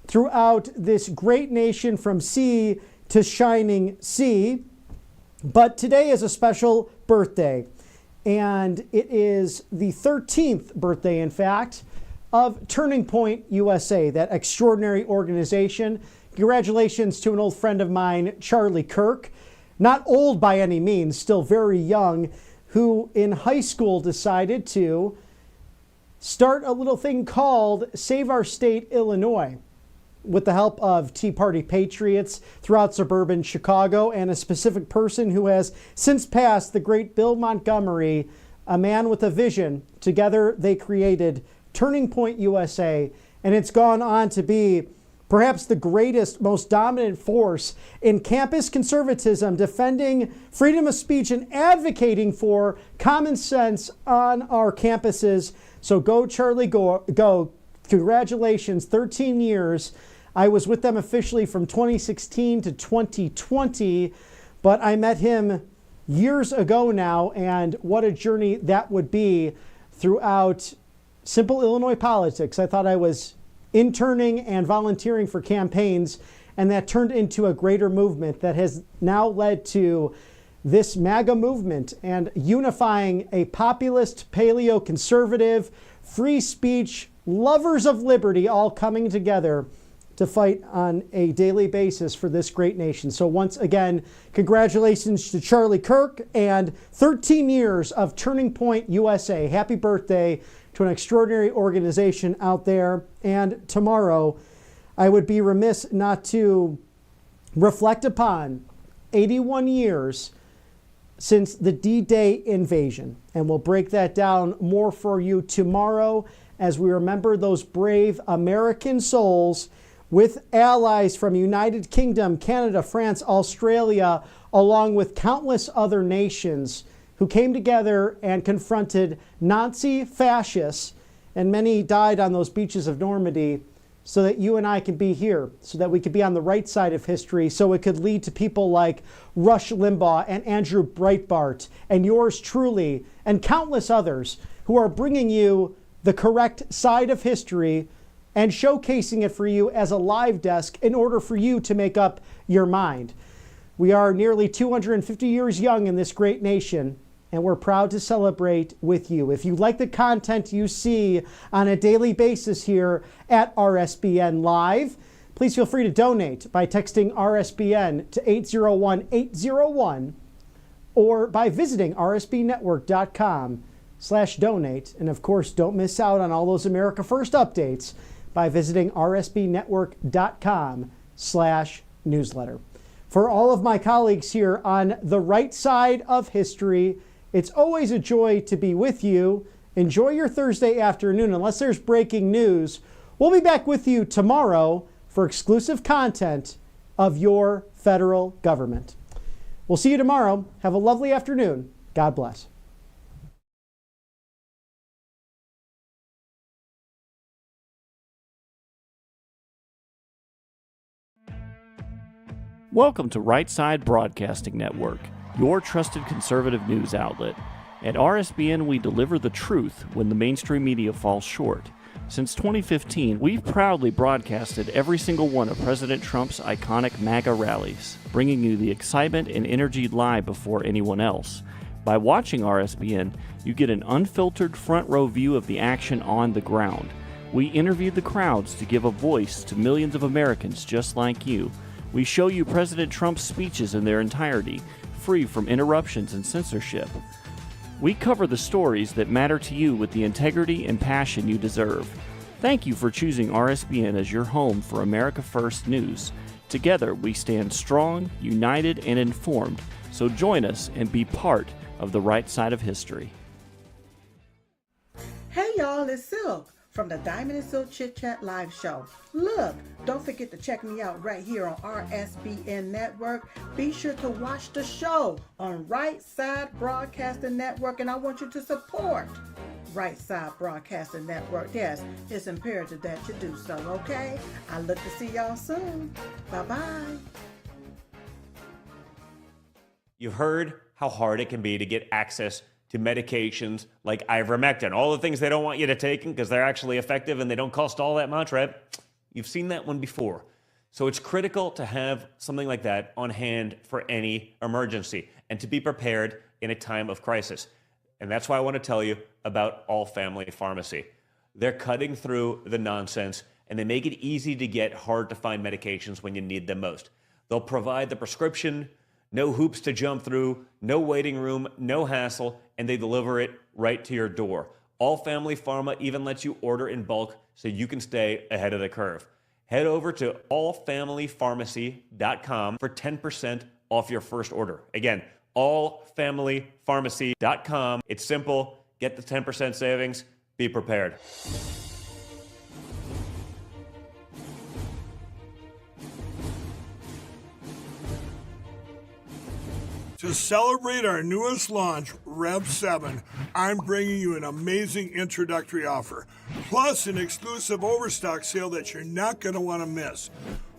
throughout this great nation from sea to shining sea. But today is a special birthday, and it is the 13th birthday, in fact, of Turning Point USA, that extraordinary organization. Congratulations to an old friend of mine, Charlie Kirk, not old by any means, still very young, who in high school decided to start a little thing called Save Our State, Illinois, with the help of Tea Party patriots throughout suburban Chicago and a specific person who has since passed, the great Bill Montgomery, a man with a vision. Together they created Turning Point USA, and it's gone on to be perhaps the greatest, most dominant force in campus conservatism, defending freedom of speech and advocating for common sense on our campuses. So go, Charlie, go. Congratulations, 13 years. I was with them officially from 2016 to 2020, but I met him years ago now, and what a journey that would be throughout simple Illinois politics. I thought I was interning and volunteering for campaigns, and that turned into a greater movement that has now led to this MAGA movement and unifying a populist, paleo-conservative, free speech, lovers of liberty all coming together to fight on a daily basis for this great nation. So once again, congratulations to Charlie Kirk and 13 years of Turning Point USA. Happy birthday to an extraordinary organization out there. And tomorrow, I would be remiss not to reflect upon 81 years since the D-Day invasion. And we'll break that down more for you tomorrow as we remember those brave American souls with allies from United Kingdom, Canada, France, Australia, along with countless other nations who came together and confronted Nazi fascists, and many died on those beaches of Normandy, so that you and I can be here, so that we could be on the right side of history, so it could lead to people like Rush Limbaugh and Andrew Breitbart and yours truly and countless others who are bringing you the correct side of history and showcasing it for you as a live desk in order for you to make up your mind. We are nearly 250 years young in this great nation, and we're proud to celebrate with you. If you like the content you see on a daily basis here at RSBN Live, please feel free to donate by texting RSBN to 801-801 or by visiting rsbnetwork.com/donate. And of course, don't miss out on all those America First updates by visiting rsbnetwork.com/newsletter. For all of my colleagues here on the right side of history, it's always a joy to be with you. Enjoy your Thursday afternoon. Unless there's breaking news, we'll be back with you tomorrow for exclusive content of your federal government. We'll see you tomorrow. Have a lovely afternoon. God bless. Welcome to Right Side Broadcasting Network, your trusted conservative news outlet. At RSBN, we deliver the truth when the mainstream media falls short. Since 2015, we've proudly broadcasted every single one of President Trump's iconic MAGA rallies, bringing you the excitement and energy live before anyone else. By watching RSBN, you get an unfiltered front row view of the action on the ground. We interview the crowds to give a voice to millions of Americans just like you. We show you President Trump's speeches in their entirety, free from interruptions and censorship. We cover the stories that matter to you with the integrity and passion you deserve. Thank you for choosing RSBN as your home for America First News. Together, we stand strong, united, and informed. So join us and be part of the right side of history. Hey y'all, it's Silk from the Diamond and Silk Chit Chat live show. Look, don't forget to check me out right here on RSBN Network. Be sure to watch the show on Right Side Broadcasting Network, and I want you to support Right Side Broadcasting Network. Yes, it's imperative that you do so, okay? I look to see y'all soon. Bye-bye. You've heard how hard it can be to get access to medications like ivermectin, all the things they don't want you to take because they're actually effective and they don't cost all that much, right? You've seen that one before. So it's critical to have something like that on hand for any emergency and to be prepared in a time of crisis. And that's why I want to tell you about All Family Pharmacy. They're cutting through the nonsense and they make it easy to get hard to find medications when you need them most. They'll provide the prescription, no hoops to jump through, no waiting room, no hassle, and they deliver it right to your door. All Family Pharma even lets you order in bulk so you can stay ahead of the curve. Head over to allfamilypharmacy.com for 10% off your first order. Again, allfamilypharmacy.com. It's simple. Get the 10% savings. Be prepared. To celebrate our newest launch, Rev 7, I'm bringing you an amazing introductory offer, plus an exclusive overstock sale that you're not going to want to miss.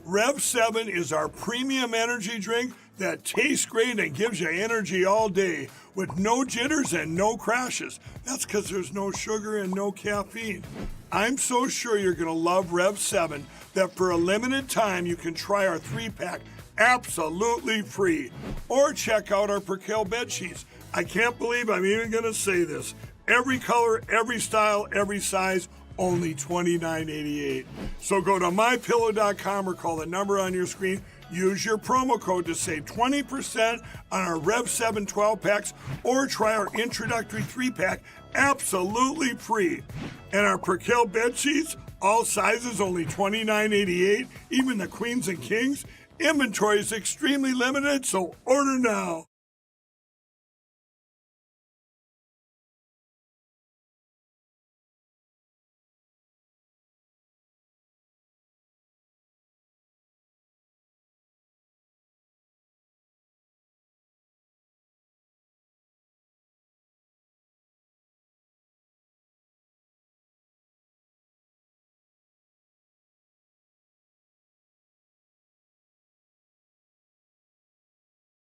Rev 7 is our premium energy drink that tastes great and gives you energy all day with no jitters and no crashes. That's because there's no sugar and no caffeine. I'm so sure you're going to love Rev 7 that for a limited time you can try our 3-pack absolutely free. Or check out our Percale bed sheets. I can't believe I'm even going to say this. Every color, every style, every size, only $29.88. So go to mypillow.com or call the number on your screen. Use your promo code to save 20% on our Rev 7 12-packs or try our introductory 3-pack absolutely free. And our Percale bed sheets, all sizes only $29.88, even the queens and kings. Inventory is extremely limited, so order now.